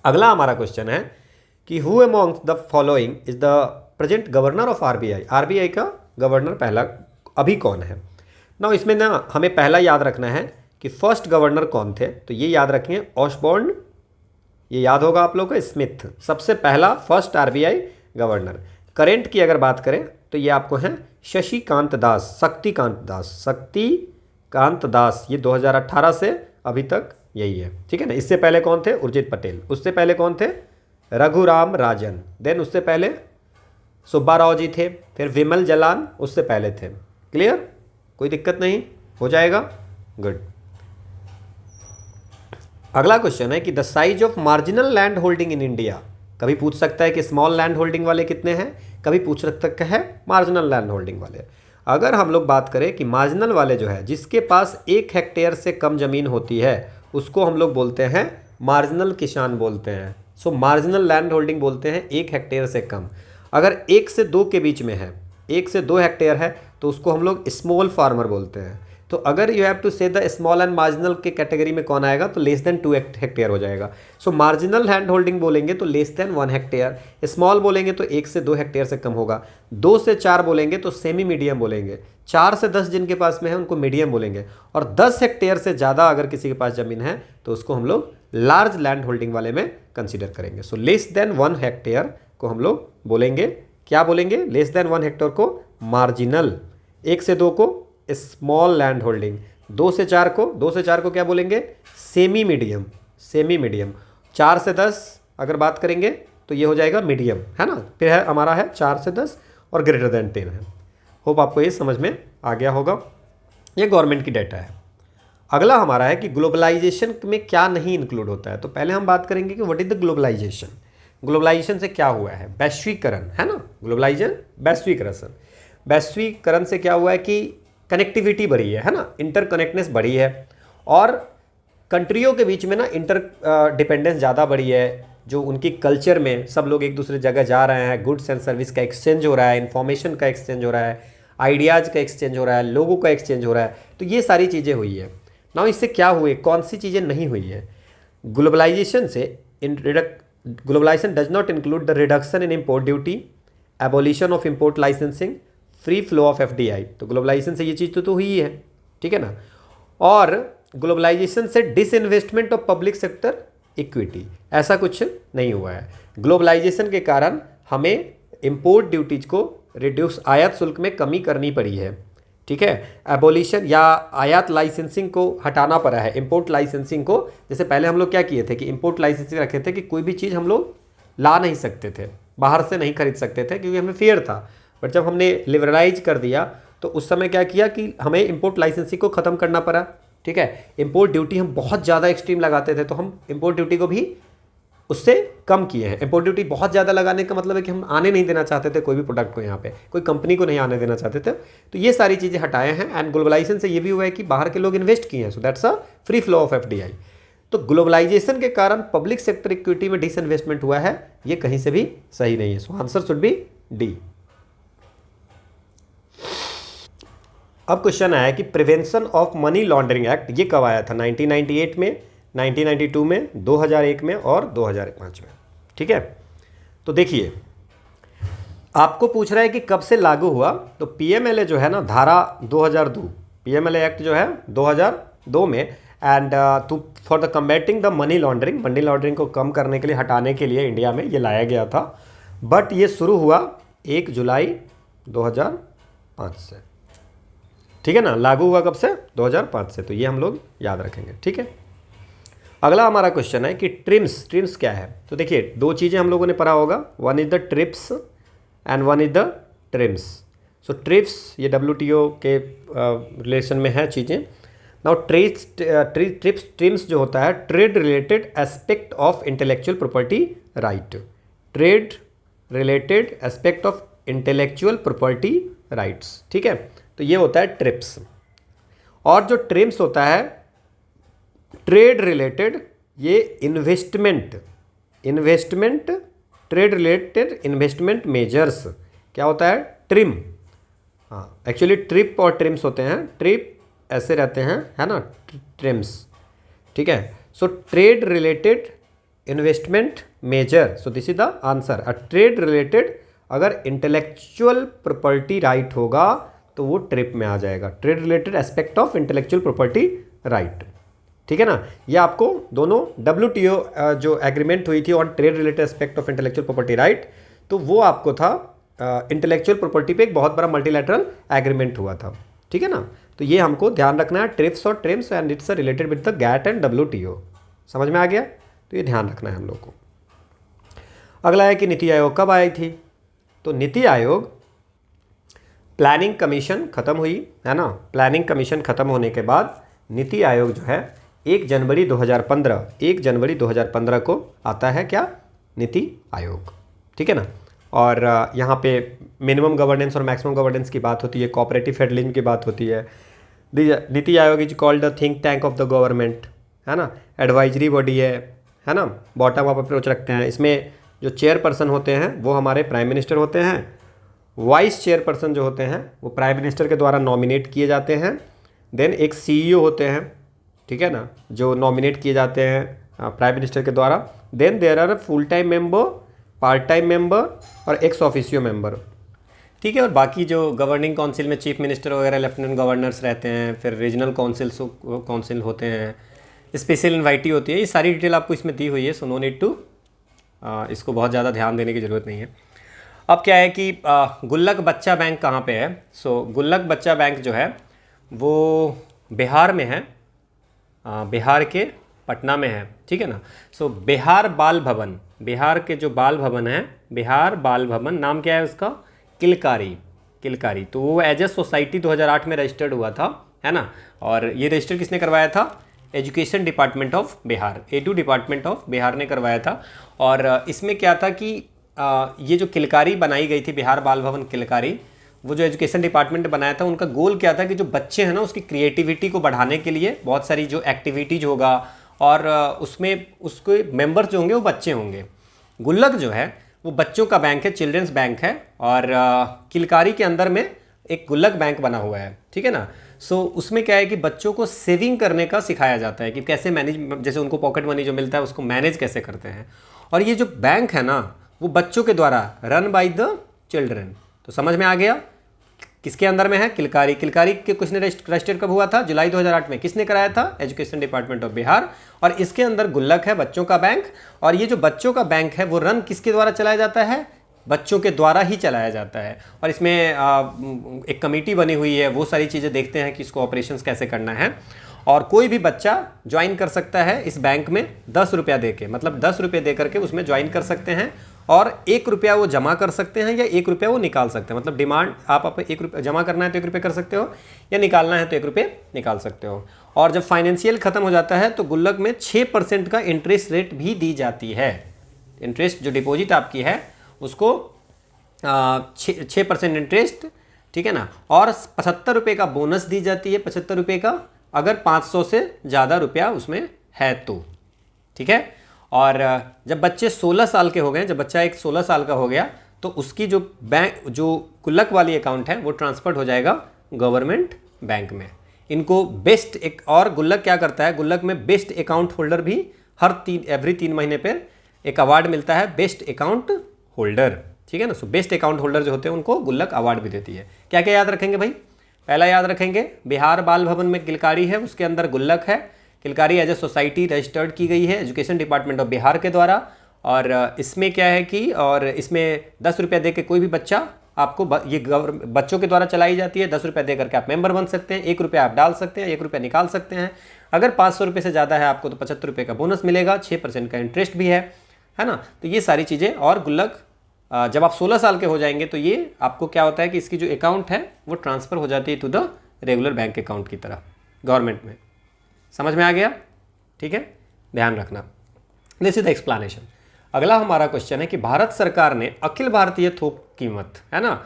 अगला हमारा क्वेश्चन है कि who amongst the following is the present governor of RBI. RBI का गवर्नर पहला अभी कौन है ना? इसमें ना हमें पहला याद रखना है कि फर्स्ट गवर्नर कौन थे, तो ये याद रखेंगे ऑसबॉर्न, ये याद होगा आप लोग को, स्मिथ सबसे पहला फर्स्ट आरबीआई गवर्नर। करेंट की अगर बात करें तो ये आपको हैं शशिकांत दास, शक्तिकांत दास, ये 2018 से अभी तक यही है, ठीक है ना। इससे पहले कौन थे? उर्जित पटेल। उससे पहले कौन थे? रघुराम राजन। देन उससे पहले सुब्बा राव जी थे, फिर विमल जलान उससे पहले थे। क्लियर? कोई दिक्कत नहीं, हो जाएगा, गुड। अगला क्वेश्चन है कि the size of marginal land holding in India. कभी पूछ सकता है कि स्मॉल लैंड होल्डिंग वाले कितने हैं, कभी पूछ सकता है मार्जिनल लैंड होल्डिंग वाले। अगर हम लोग बात करें कि मार्जिनल वाले जो है जिसके पास 1 हेक्टेयर से कम ज़मीन होती है उसको हम लोग बोलते हैं मार्जिनल किसान बोलते हैं। सो मार्जिनल लैंड होल्डिंग बोलते हैं 1 हेक्टेयर से कम। अगर 1 से 2 के बीच में है, 1 से 2 हेक्टेयर है, तो उसको हम लोग स्मॉल फार्मर बोलते हैं। तो अगर यू हैव टू से द स्मॉल एंड मार्जिनल के कैटेगरी में कौन आएगा, तो लेस देन 2 हेक्टेयर हो जाएगा। सो मार्जिनल लैंड होल्डिंग बोलेंगे तो लेस देन 1 हेक्टेयर, स्मॉल बोलेंगे तो 1 से 2 हेक्टेयर से कम होगा, 2 से 4 बोलेंगे तो सेमी मीडियम बोलेंगे, 4 से 10 जिनके पास में है उनको मीडियम बोलेंगे, और 10 हेक्टेयर से ज़्यादा अगर किसी के पास ज़मीन है तो उसको हम लोग लार्ज लैंड होल्डिंग वाले में कंसिडर करेंगे। सो लेस देन 1 हेक्टेयर को हम लोग बोलेंगे, क्या बोलेंगे? लेस देन 1 हेक्टेयर को मार्जिनल, 1 से 2 को स्मॉल लैंड होल्डिंग, 2 से 4 को क्या बोलेंगे? सेमी मीडियम, 4 से 10 अगर बात करेंगे तो ये हो जाएगा मीडियम, है ना। फिर है हमारा है 4 से 10 और ग्रेटर देन 10 है। होप आपको ये समझ में आ गया होगा। ये गवर्नमेंट की डाटा है। अगला हमारा है कि ग्लोबलाइजेशन में क्या नहीं इंक्लूड होता है। तो पहले हम बात करेंगे कि what is the globalisation. Globalisation से क्या हुआ है? वैश्वीकरण, है ना। ग्लोबलाइजेशन वैश्वीकरण से क्या हुआ है कि कनेक्टिविटी बढ़ी है ना, इंटरकनेक्टनेस बढ़ी है, और कंट्रियों के बीच में ना इंटर डिपेंडेंस ज़्यादा बढ़ी है। जो उनकी कल्चर में सब लोग एक दूसरे जगह जा रहे हैं, गुड्स एंड सर्विस का एक्सचेंज हो रहा है, इन्फॉर्मेशन का एक्सचेंज हो रहा है, आइडियाज़ का एक्सचेंज हो रहा है, लोगों का एक्सचेंज हो रहा है। तो ये सारी चीज़ें हुई है ना। इससे क्या हुए, कौन सी चीज़ें नहीं हुई है ग्लोबलाइजेशन से? Globalisation does not include the reduction in import duty, abolition of import licensing, free flow of FDI. तो ग्लोबलाइजेशन से ये चीज़ तो हुई है, ठीक है ना। और ग्लोबलाइजेशन से disinvestment of public sector equity, ऐसा कुछ नहीं हुआ है। ग्लोबलाइजेशन के कारण हमें इम्पोर्ट ड्यूटीज को रिड्यूस, आयात शुल्क में कमी करनी पड़ी है, ठीक है। एबोलिशन या आयात लाइसेंसिंग को हटाना पड़ा है, इम्पोर्ट लाइसेंसिंग को। जैसे पहले हम लोग क्या किए थे कि इम्पोर्ट लाइसेंसिंग रखे थे कि कोई भी चीज़ हम लोग ला नहीं सकते थे, बाहर से नहीं खरीद सकते थे क्योंकि हमें फेयर था। बट जब हमने लिबरलाइज कर दिया तो उस समय क्या किया कि हमें इंपोर्ट लाइसेंसिंग को ख़त्म करना पड़ा, ठीक है। इंपोर्ट ड्यूटी हम बहुत ज़्यादा एक्सट्रीम लगाते थे, तो हम इंपोर्ट ड्यूटी को भी उससे कम किए हैं। इंपोर्ट ड्यूटी बहुत ज़्यादा लगाने का मतलब है कि हम आने नहीं देना चाहते थे कोई भी प्रोडक्ट को, यहाँ पे कोई कंपनी को नहीं आने देना चाहते थे। तो ये सारी चीज़ें हटाए हैं। एंड ग्लोबलाइजेशन से ये भी हुआ है कि बाहर के लोग इन्वेस्ट किए हैं, so that's a free flow of FDI. तो ग्लोबलाइजेशन के कारण पब्लिक सेक्टर इक्विटी में डिसइन्वेस्टमेंट हुआ है, ये कहीं से भी सही नहीं है। So answer should B D. अब क्वेश्चन आया कि prevention of money laundering act ये कब आया था? 1998 में, 1992 में, 2001 में और 2005 में, ठीक है। तो देखिए आपको पूछ रहा है कि कब से लागू हुआ। तो पीएमएलए जो है ना, धारा 2002, पीएमएलए एक्ट जो है 2002 में and to for the combating the money laundering को कम करने के लिए, हटाने के लिए इंडिया में ये लाया गया था। बट ये शुरू हुआ 1 जुलाई 2005 से, ठीक है ना। लागू हुआ कब से? 2005 से। तो ये हम लोग याद रखेंगे, ठीक है। अगला हमारा क्वेश्चन है कि ट्रिम्स क्या है। तो देखिए 2 चीज़ें हम लोगों ने पढ़ा होगा, one is the trips and one is the TRIMS. So trips ये WTO के रिलेशन में है चीज़ें। नाउ ट्रिप्स जो होता है, trade related aspect of intellectual property right, trade related aspect of intellectual property rights, ठीक है। तो ये होता है ट्रिप्स। और जो ट्रिम्स होता है ट्रेड रिलेटेड, ये investment trade related investment measures, क्या होता है? ट्रिम। हाँ, एक्चुअली ट्रिप और ट्रिम्स होते हैं, ट्रिप ऐसे रहते हैं, है ना, ट्रिम्स, ठीक है। So trade related investment major, so this is the answer. A trade related अगर इंटेलेक्चुअल प्रॉपर्टी राइट होगा तो वो ट्रिप में आ जाएगा, trade related aspect of intellectual property right, ठीक है ना। ये आपको दोनों WTO जो एग्रीमेंट हुई थी on trade related aspect of intellectual property right, तो वो आपको था इंटेलेक्चुअल प्रॉपर्टी पे एक बहुत बड़ा मल्टीलैटरल एग्रीमेंट हुआ था, ठीक है ना। तो ये हमको ध्यान रखना है, ट्रिप्स और TRIMS and it's related with the GATT and WTO। समझ में आ गया? तो ये ध्यान रखना है हम लोग को। अगला है कि नीति आयोग कब आई थी। तो नीति आयोग, प्लानिंग कमीशन खत्म हुई, है ना। प्लानिंग कमीशन खत्म होने के बाद नीति आयोग जो है 1 जनवरी 2015 को आता है, क्या? नीति आयोग, ठीक है ना। और यहाँ पे मिनिमम गवर्नेंस और मैक्सिमम गवर्नेंस की बात होती है, कोऑपरेटिव फेडरलिज्म की बात होती है। NITI Aayog is called the think tank of the government, है ना। एडवाइजरी बॉडी है ना। बॉटम अप अप्रोच रखते हैं। इसमें जो चेयरपर्सन होते हैं वो हमारे प्राइम मिनिस्टर होते हैं। वाइस चेयरपर्सन जो होते हैं वो प्राइम मिनिस्टर के द्वारा नॉमिनेट किए जाते हैं। देन एक CEO होते हैं, ठीक है ना, जो नॉमिनेट किए जाते हैं प्राइम मिनिस्टर के द्वारा। Then there are full time member, part time member और एक्स ऑफिशियो मेंबर, ठीक है। और बाकी जो गवर्निंग काउंसिल में चीफ मिनिस्टर वगैरह, लेफ्टिनेंट गवर्नर्स रहते हैं, फिर रीजनल काउंसिल होते हैं, स्पेशल इन्वाइटी होती है। ये सारी डिटेल आपको इसमें दी हुई है, सो नो नीड टू इसको बहुत ज़्यादा ध्यान देने की ज़रूरत नहीं है। अब क्या है कि गुल्लक बच्चा बैंक कहाँ पे है। सो गुल्लक बच्चा बैंक जो है वो बिहार में है, बिहार के पटना में है, ठीक है ना। सो बिहार बाल भवन, बिहार के जो बाल भवन है, बिहार बाल भवन, नाम क्या है उसका? किलकारी। तो वो एज ए सोसाइटी 2008 में रजिस्टर्ड हुआ था, है ना। और ये रजिस्टर किसने करवाया था? Education department of Bihar, edu department of Bihar ने करवाया था। और इसमें क्या था कि ये जो किलकारी बनाई गई थी, बिहार बाल भवन किलकारी, वो जो एजुकेशन डिपार्टमेंट बनाया था, उनका गोल क्या था कि जो बच्चे हैं ना उसकी क्रिएटिविटी को बढ़ाने के लिए बहुत सारी जो एक्टिविटीज़ होगा और उसमें उसके मेंबर्स जो होंगे वो बच्चे होंगे। गुल्लक जो है वो बच्चों का बैंक है, चिल्ड्रंस बैंक है। और किलकारी के अंदर में एक गुल्लक बैंक बना हुआ है, ठीक है ना। सो उसमें क्या है कि बच्चों को सेविंग करने का सिखाया जाता है कि कैसे मैनेज, जैसे उनको पॉकेट मनी जो मिलता है उसको मैनेज कैसे करते हैं। और ये जो बैंक है ना वो बच्चों के द्वारा रन बाय द चिल्ड्रन। तो समझ में आ गया किसके अंदर में है? किलकारी के कुछ ने रजिस्टर कब हुआ था? जुलाई 2008 में। किसने कराया था? Education department of Bihar. और इसके अंदर गुल्लक है, बच्चों का बैंक। और ये जो बच्चों का बैंक है वो रन किसके द्वारा चलाया जाता है? बच्चों के द्वारा ही चलाया जाता है। और इसमें एक कमेटी बनी हुई है, वो सारी चीज़ें देखते हैं कि इसको ऑपरेशंस कैसे करना है। और कोई भी बच्चा ज्वाइन कर सकता है इस बैंक में 10 रुपया दे के, मतलब 10 रुपये दे करके उसमें ज्वाइन कर सकते हैं। और 1 रुपया वो जमा कर सकते हैं या 1 रुपया वो निकाल सकते हैं। मतलब डिमांड, आप 1 रुपया जमा करना है तो 1 रुपये कर सकते हो, या निकालना है तो 1 रुपये निकाल सकते हो। और जब फाइनेंशियल खत्म हो जाता है तो गुल्लक में 6% का इंटरेस्ट रेट भी दी जाती है। इंटरेस्ट जो डिपॉजिट आपकी है उसको 6% इंटरेस्ट, ठीक है ना। और 75 रुपये का बोनस दी जाती है, 75 रुपये का, अगर 500 से ज़्यादा रुपया उसमें है तो, ठीक है। और जब बच्चे 16 साल के हो गए, जब बच्चा एक 16 साल का हो गया तो उसकी जो बैंक, जो गुल्लक वाली अकाउंट है वो ट्रांसफर हो जाएगा गवर्नमेंट बैंक में। इनको बेस्ट एक, और गुल्लक क्या करता है, गुल्लक में बेस्ट अकाउंट होल्डर भी एवरी 3 महीने पर एक अवार्ड मिलता है, बेस्ट अकाउंट होल्डर, ठीक है ना। सो बेस्ट अकाउंट होल्डर जो होते हैं उनको गुल्लक अवार्ड भी देती है। क्या क्या याद रखेंगे भाई? पहला याद रखेंगे बिहार बाल भवन में किलकारी है, उसके अंदर गुल्लक है। किलकारी एज ए सोसाइटी रजिस्टर्ड की गई है एजुकेशन डिपार्टमेंट ऑफ बिहार के द्वारा। और इसमें क्या है कि और इसमें 10 रुपया दे के कोई भी बच्चा आपको ये बच्चों के द्वारा चलाई जाती है। 10 रुपया दे करके आप मेंबर बन सकते हैं, 1 रुपया आप डाल सकते हैं, 1 रुपया निकाल सकते हैं। अगर 500 रुपये से ज़्यादा है आपको तो 75 रुपये का बोनस मिलेगा, 6% का इंटरेस्ट भी है ना। तो ये सारी चीज़ें और गुल्लक जब आप 16 साल के हो जाएंगे तो ये आपको क्या होता है कि इसकी जो अकाउंट है वो ट्रांसफ़र हो जाती है to the regular bank account की तरह गवर्नमेंट में। समझ में आ गया? ठीक है, ध्यान रखना। This is the explanation. अगला हमारा क्वेश्चन है कि भारत सरकार ने अखिल भारतीय थोक कीमत है ना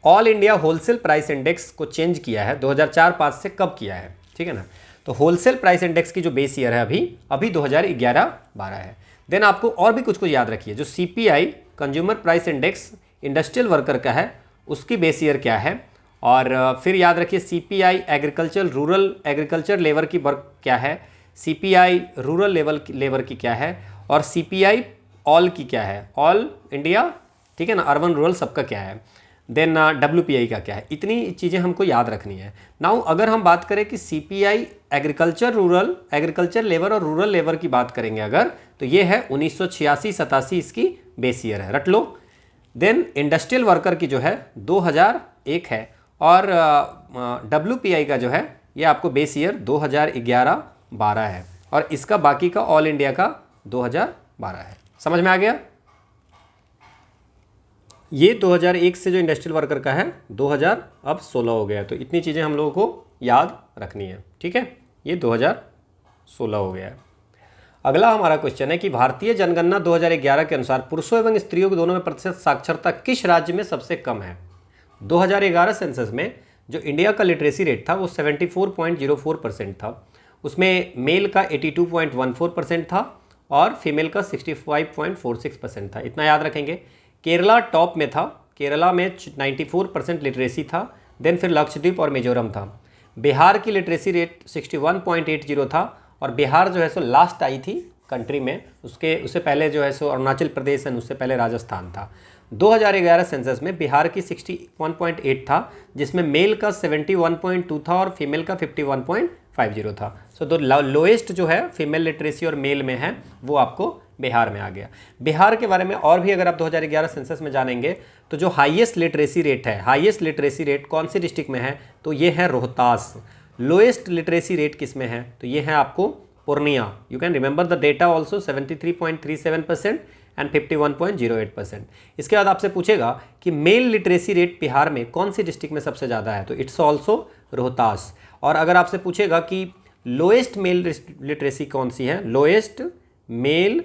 all India wholesale price index को चेंज किया है 2004-05 से कब किया है? ठीक है ना। तो होलसेल प्राइस इंडेक्स की जो बेस ईयर है अभी 2011-12 है। देन आपको और भी कुछ याद रखिए, जो CPI consumer price index industrial worker का है उसकी बेस ईयर क्या है। और फिर याद रखिए CPI agriculture rural agriculture labour की वर्क क्या है, CPI रूरल लेबर की क्या है, और CPI ऑल की क्या है, ऑल इंडिया, ठीक है ना, अर्बन रूरल सबका क्या है। देन WPI का क्या है। इतनी चीज़ें हमको याद रखनी है। नाउ अगर हम बात करें कि CPI एग्रीकल्चर लेबर और रूरल लेबर की बात करेंगे अगर, तो ये है 1986-87 इसकी बेस ईयर है, रट लो। देन इंडस्ट्रियल वर्कर की जो है 2001 है, और WPI का जो है ये आपको बेस ईयर 2011-12 है, और इसका बाकी का ऑल इंडिया का 2012 है। समझ में आ गया? ये 2001 से जो इंडस्ट्रियल वर्कर का है 2016 हो गया, तो इतनी चीज़ें हम लोगों को याद रखनी है। ठीक है, ये 2016 हो गया है। अगला हमारा क्वेश्चन है कि भारतीय जनगणना 2011 के अनुसार पुरुषों एवं स्त्रियों के दोनों में प्रतिशत साक्षरता किस राज्य में सबसे कम है? 2011 सेंसस में जो इंडिया का लिटरेसी रेट था वो 74.04% था। उसमें मेल का 82.14% था और फीमेल का 65.46% था। इतना याद रखेंगे। केरला टॉप में था, केरला में 94% लिटरेसी था। देन फिर लक्षद्वीप और मिजोरम था। बिहार की लिटरेसी रेट 61.80 था, और बिहार जो है सो लास्ट आई थी कंट्री में। उससे पहले जो है सो अरुणाचल प्रदेश एंड उससे पहले राजस्थान था। 2011 सेंसस में बिहार की 61.8 था, जिसमें मेल का 71.2 था और फीमेल का 51.50 था। सो तो लोएस्ट जो है फीमेल लिटरेसी और मेल में है वो आपको बिहार में आ गया। बिहार के बारे में और भी अगर आप 2011 सेंसस में जानेंगे तो जो हाईएस्ट लिटरेसी रेट है, हाईएस्ट लिटरेसी रेट कौन सी डिस्ट्रिक्ट में है? तो ये है रोहतास। लोएस्ट लिटरेसी रेट किस में है? तो ये है आपको Purnia. You can remember the data also, 73.37% and 51.08%। इसके बाद आपसे पूछेगा कि मेल लिटरेसी रेट बिहार में कौन सी डिस्ट्रिक्ट में सबसे ज़्यादा है? तो इट्स ऑल्सो रोहतास। और अगर आपसे पूछेगा कि लोएस्ट मेल लिटरेसी कौन सी है, lowest male,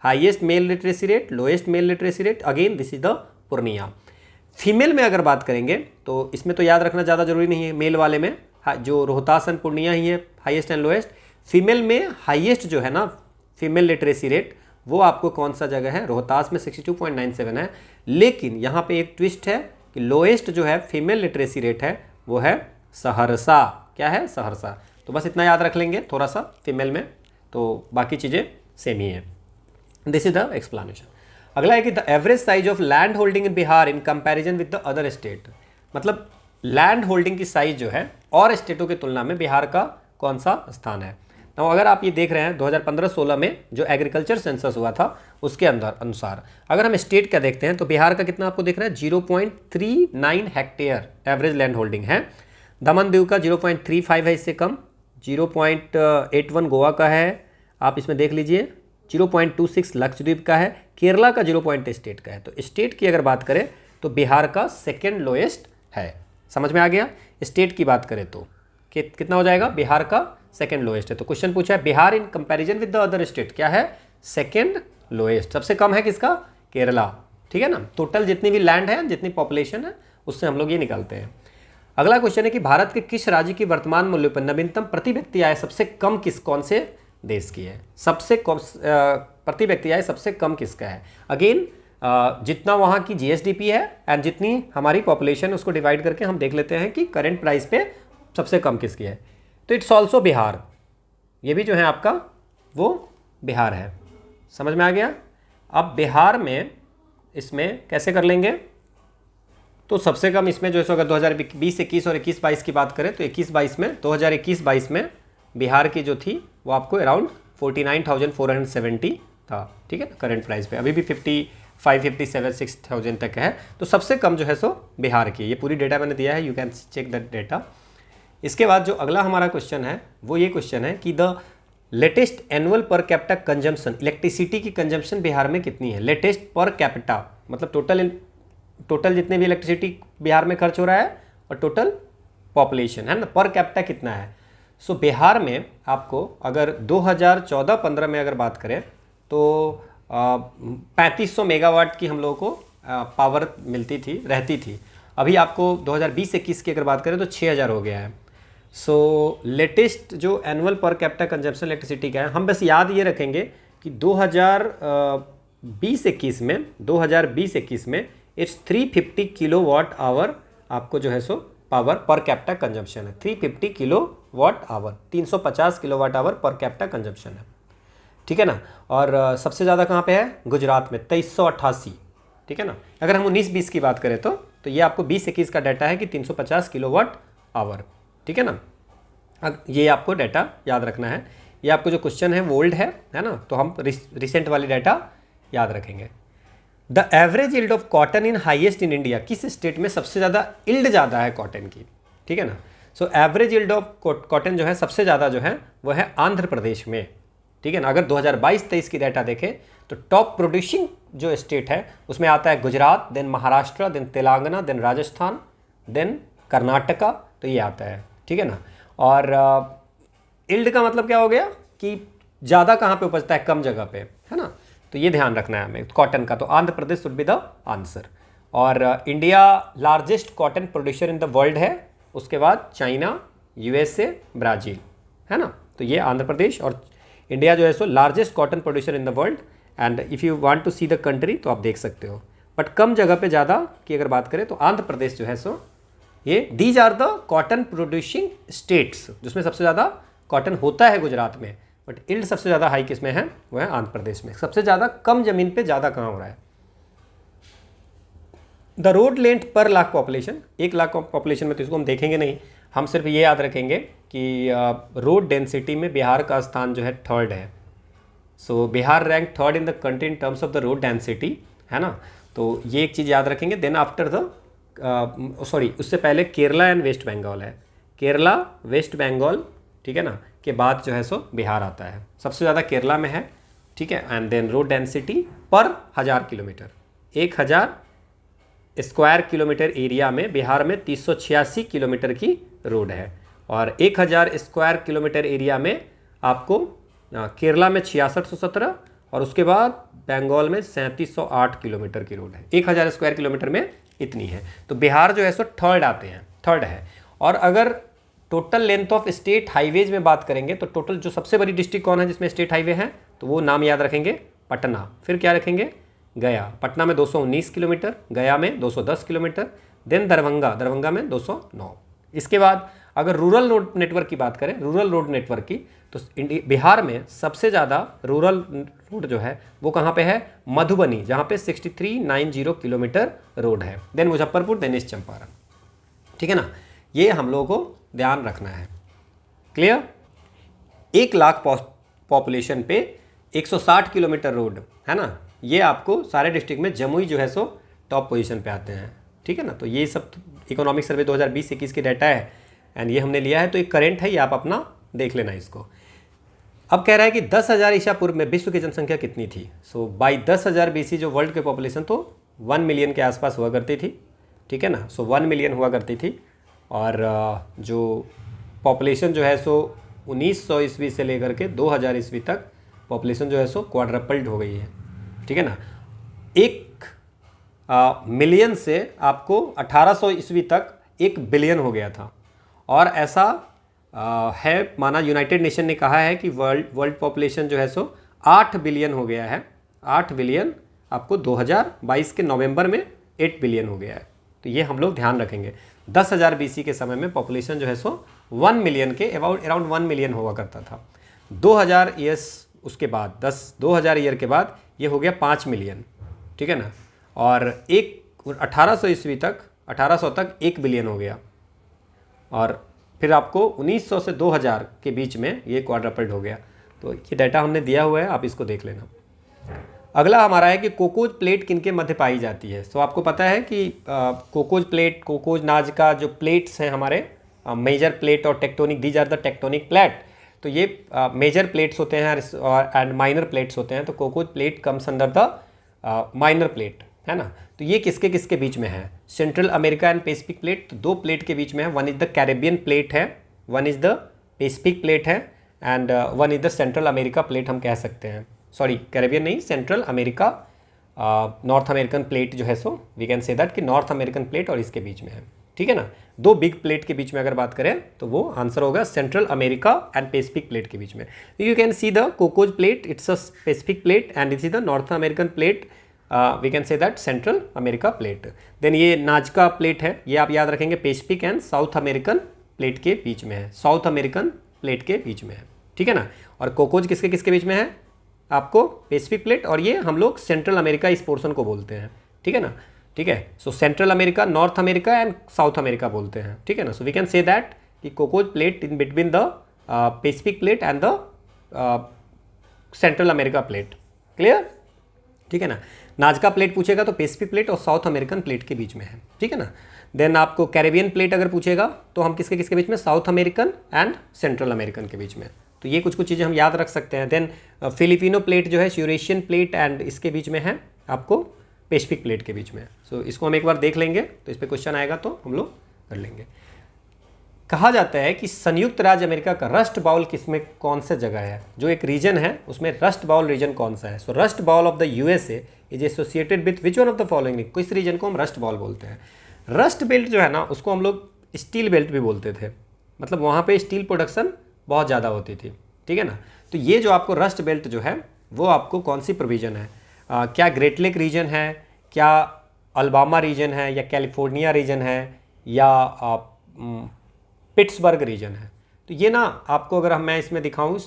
highest male literacy rate, lowest male literacy rate, again this is the Purnia. Female में अगर बात करेंगे तो इसमें तो याद रखना ज़्यादा जरूरी नहीं है। मेल वाले में जो रोहतास एंड पूर्णिया ही है हाईएस्ट एंड लोएस्ट। फीमेल में हाईएस्ट जो है ना फीमेल लिटरेसी रेट वो आपको कौन सा जगह है? रोहतास में 62.97 है। लेकिन यहाँ पे एक ट्विस्ट है कि लोएस्ट जो है फीमेल लिटरेसी रेट है वो है सहरसा। क्या है? सहरसा। तो बस इतना याद रख लेंगे थोड़ा सा फीमेल में, तो बाकी चीज़ें सेम ही है। This is the explanation. अगला है कि the average size of land holding in Bihar in comparison with the other state. मतलब लैंड होल्डिंग की साइज जो है और स्टेटों की तुलना में बिहार का कौन सा स्थान है? तो अगर आप ये देख रहे हैं 2015-16 में जो एग्रीकल्चर सेंसस हुआ था उसके अनुसार अगर हम स्टेट का देखते हैं तो बिहार का कितना आपको दिख रहा है? 0.39 हेक्टेयर एवरेज लैंड होल्डिंग है। दमन दीव का 0.35 है, इससे कम। 0.81 गोवा का है, आप इसमें देख लीजिए। 0.26 लक्षद्वीप का है। केरला का 0 स्टेट का है। तो स्टेट की अगर बात करें तो बिहार का सेकेंड लोएस्ट है। समझ में आ गया? स्टेट की बात करें तो कितना हो जाएगा? बिहार का सेकेंड लोएस्ट है। तो क्वेश्चन पूछा है Bihar in comparison with the other state क्या है? Second lowest. सबसे कम है किसका? केरला। ठीक है ना। टोटल जितनी भी लैंड है, जितनी पॉपुलेशन है, उससे हम लोग ये निकालते हैं। अगला क्वेश्चन है कि भारत के किस राज्य की वर्तमान मूल्य पर नवीनतम प्रति व्यक्ति आय सबसे कम कौन से देश की है? सबसे प्रति व्यक्ति आय सबसे कम किसका है? अगेन जितना वहाँ की GSDP है एंड जितनी हमारी पॉपुलेशन उसको डिवाइड करके हम देख लेते हैं कि करंट प्राइस पे सबसे कम किसकी है। तो इट्स ऑल्सो बिहार। ये भी जो है आपका वो बिहार है। समझ में आ गया? अब बिहार में इसमें कैसे कर लेंगे? तो सबसे कम इसमें जो है सो अगर 2020-21 और 21-22 की बात करें तो 21-22 में 2021-22 में बिहार की जो थी वो आपको अराउंड 49,470 था, ठीक है ना, करंट प्राइस पे। अभी भी 55, 57, 6,000 तक है। तो सबसे कम जो है सो बिहार की। ये पूरी डेटा मैंने दिया है, you can check that data. इसके बाद जो अगला हमारा क्वेश्चन है वो ये क्वेश्चन है कि the latest annual per capita consumption, electricity की कंजम्पशन बिहार में कितनी है। लेटेस्ट पर कैपिटा मतलब टोटल जितने भी इलेक्ट्रिसिटी बिहार में खर्च हो रहा है और टोटल पॉपुलेशन है ना, पर कैपिटा कितना है। सो बिहार में आपको अगर 2014-15 में अगर बात करें तो 3500 मेगावाट की हम लोगों को पावर मिलती थी, रहती थी। अभी आपको 2020-21 की अगर बात करें तो 6000 हो गया है। सो लेटेस्ट जो annual per capita consumption electricity का है, हम बस याद ये रखेंगे कि 2020-21 में इट्स 350 किलोवाट आवर आपको जो है so power per capita consumption है। 350 kilowatt hour, 350 kilowatt hour per capita consumption है, ठीक है ना। और सबसे ज़्यादा कहाँ पे है, गुजरात में 2388, ठीक है ना। अगर हम 19-20 की बात करें तो ये आपको 20-21 का डाटा है कि 350 किलोवाट आवर, ठीक है ना। ये आपको डाटा याद रखना है। ये आपको जो क्वेश्चन है वो ओल्ड है ना, तो हम रिसेंट वाली डाटा याद रखेंगे। The average yield of cotton in highest in India, किस स्टेट में सबसे ज़्यादा यील्ड ज़्यादा है कॉटन की, ठीक है ना। So average yield of cotton जो है सबसे ज़्यादा जो है वो है आंध्र प्रदेश में, ठीक है ना। अगर 2022-23 की डाटा देखें तो टॉप प्रोड्यूसिंग जो स्टेट है उसमें आता है Gujarat, then Maharashtra, then Telangana, then Rajasthan, then Karnataka, तो ये आता है, ठीक है ना। और यील्ड का मतलब क्या हो गया कि ज़्यादा कहाँ पे उपजता है, कम जगह पे, है ना। तो ये ध्यान रखना है हमें कॉटन का। तो Andhra Pradesh would be the answer. और India largest cotton producer in the world है, उसके बाद चाइना, यूएसए, ब्राज़ील, है ना। तो ये आंध्र प्रदेश और इंडिया जो है सो largest cotton producer in the world. And if you want to see the country तो आप देख सकते हो, बट कम जगह पे ज़्यादा की अगर बात करें तो आंध्र प्रदेश जो है सो ये these are the cotton producing states, जिसमें सबसे ज़्यादा कॉटन होता है गुजरात में, बट यील्ड सबसे ज़्यादा हाई किस में है, वो है आंध्र प्रदेश में। सबसे ज़्यादा कम जमीन पे ज़्यादा कहाँ हो रहा है। द रोड लेंथ पर लाख पॉपुलेशन, 1 लाख पॉपुलेशन में तो इसको हम देखेंगे नहीं, हम सिर्फ ये याद रखेंगे कि रोड डेंसिटी में बिहार का स्थान जो है 3rd है। So Bihar rank 3rd in the country in terms of the road density, है ना। तो ये एक चीज़ याद रखेंगे। देन आफ्टर द उससे पहले केरला एंड वेस्ट बंगाल है, केरला, वेस्ट बंगाल, ठीक है ना, के बाद जो है सो बिहार आता है। सबसे ज़्यादा केरला में है, ठीक है। एंड देन रोड डेंसिटी पर 1000 किलोमीटर, 1000 स्क्वायर किलोमीटर एरिया में बिहार में 386 किलोमीटर की रोड है। और 1000 स्क्वायर किलोमीटर एरिया में आपको केरला में 6617 और उसके बाद बंगाल में 3708 किलोमीटर की रोड है। 1000 स्क्वायर किलोमीटर में इतनी है। तो बिहार जो है सो 3rd है। और अगर total length of state highways में बात करेंगे तो टोटल जो सबसे बड़ी डिस्ट्रिक्ट कौन है जिसमें स्टेट हाईवे है, तो वो नाम याद रखेंगे, पटना। फिर क्या रखेंगे, गया। पटना में 219 किलोमीटर, गया में 210 किलोमीटर, देन दरभंगा में 209। इसके बाद अगर रूरल रोड नेटवर्क की बात करें, रूरल रोड नेटवर्क की, तो बिहार में सबसे ज़्यादा रूरल रोड जो है वो कहाँ पे है, मधुबनी, जहाँ पे 6390 किलोमीटर रोड है। Then Muzaffarpur, then east Champaran, ठीक है ना। ये हम लोगों को ध्यान रखना है। क्लियर। 1 लाख पॉपुलेशन पे 160 किलोमीटर रोड, है ना। ये आपको सारे डिस्ट्रिक्ट में जमुई जो है सो टॉप पोजीशन पे आते हैं, ठीक है ना। तो ये सब इकोनॉमिक सर्वे 2020-21 की डाटा है एंड ये हमने लिया है, तो एक करेंट है, ये आप अपना देख लेना इसको। अब कह रहा है कि 10,000 ईसा पूर्व में विश्व की जनसंख्या कितनी थी। सो बाई 10,000 BC जो वर्ल्ड की पॉपुलेशन तो 1 मिलियन के आसपास हुआ करती थी, ठीक है ना। सो 1 मिलियन हुआ करती थी। और जो पॉपुलेशन जो है सो 1900 ईस्वी से लेकर के 2000 ईस्वी तक पॉपुलेशन जो है सो क्वाड्रपल्ड हो गई है, ठीक है ना। 1 मिलियन से आपको 1800 ईस्वी तक 1 बिलियन हो गया था। और ऐसा है, माना यूनाइटेड नेशन ने कहा है कि वर्ल्ड पॉपुलेशन जो है सो 8 बिलियन हो गया है। 8 बिलियन आपको 2022 के नवंबर में 8 बिलियन हो गया है। तो ये हम लोग ध्यान रखेंगे। 10,000 BC के समय में पॉपुलेशन जो है सो 1 मिलियन के अराउंड 1 मिलियन हुआ करता था। 2000 ईयर्स उसके बाद 2000 ईयर के बाद ये हो गया 5 मिलियन, ठीक है ना। और 1800 ईस्वी तक 1800 तक 1 बिलियन हो गया। और फिर आपको 1900 से 2000 के बीच में ये क्वाड्रपल्ड हो गया। तो ये डाटा हमने दिया हुआ है, आप इसको देख लेना। अगला हमारा है कि कोकोज प्लेट किनके मध्य पाई जाती है। सो आपको पता है कि कोकोज प्लेट, कोकोज नाज का जो प्लेट्स हैं हमारे, मेजर प्लेट और tectonic, these are the tectonic plate. तो ये मेजर प्लेट्स होते हैं एंड माइनर प्लेट्स होते हैं। तो Cocos plate comes under the minor plate, है ना। तो ये किसके किसके बीच में है? Central America and Pacific plate. तो दो प्लेट के बीच में है, one is the Caribbean plate है, one is the Pacific plate है, and one is the Central America plate हम कह सकते हैं। सॉरी, कैरेबियन नहीं, Central America, North American plate जो है, so we can say that कि नॉर्थ अमेरिकन प्लेट और इसके बीच में है, ठीक है ना। दो बिग प्लेट के बीच में अगर बात करें तो वो आंसर होगा central America and Pacific plate के बीच में। You can see the Cocos plate, it's a Pacific plate and it is the North American plate, we can say that central America plate. Then ये Nazca plate है, ये आप याद रखेंगे Pacific and South American plate के बीच में है, साउथ अमेरिकन प्लेट के बीच में है, ठीक है ना। और कोकोज किसके किसके बीच में है? आपको पैसिफिक प्लेट, और ये हम लोग सेंट्रल अमेरिका इस पोर्शन को बोलते हैं, ठीक है ना। ठीक है, so Central America, North America and South America बोलते हैं, ठीक है ना। So we can say that कि Cocos plate in between the Pacific plate and the Central America plate. Clear, ठीक है ना। नाजका प्लेट पूछेगा तो पैसिफिक प्लेट और साउथ अमेरिकन प्लेट के बीच में है, ठीक है ना। देन आपको कैरेबियन प्लेट अगर पूछेगा तो हम किसके किसके बीच में? South American and central American के बीच में। तो ये कुछ कुछ चीज़ें हम याद रख सकते हैं। देन फिलिपिनो प्लेट जो है यूरेशियन प्लेट एंड इसके बीच में है, आपको पैसिफिक प्लेट के बीच में। सो इसको हम एक बार देख लेंगे, तो इस पर क्वेश्चन आएगा तो हम लोग कर लेंगे। कहा जाता है कि संयुक्त राज्य अमेरिका का रस्ट बाउल किसमें, कौन से जगह है? जो एक रीजन है उसमें रस्ट बाउल रीजन कौन सा है? So rust bowl of the USA is associated with which one of the following? किस रीजन को हम रस्ट बाउल बोलते हैं? रस्ट बेल्ट जो है ना, उसको हम लोग स्टील बेल्ट भी बोलते थे, मतलब वहाँ पे स्टील प्रोडक्शन बहुत ज़्यादा होती थी, ठीक है ना। तो ये जो आपको रस्ट बेल्ट जो है वो आपको कौन सी प्रोविजन है? क्या ग्रेट लेक रीजन है, क्या अल्बामा रीजन है, या कैलिफोर्निया रीजन है, या पिट्सबर्ग रीजन है? तो ये ना आपको अगर मैं इसमें दिखाऊं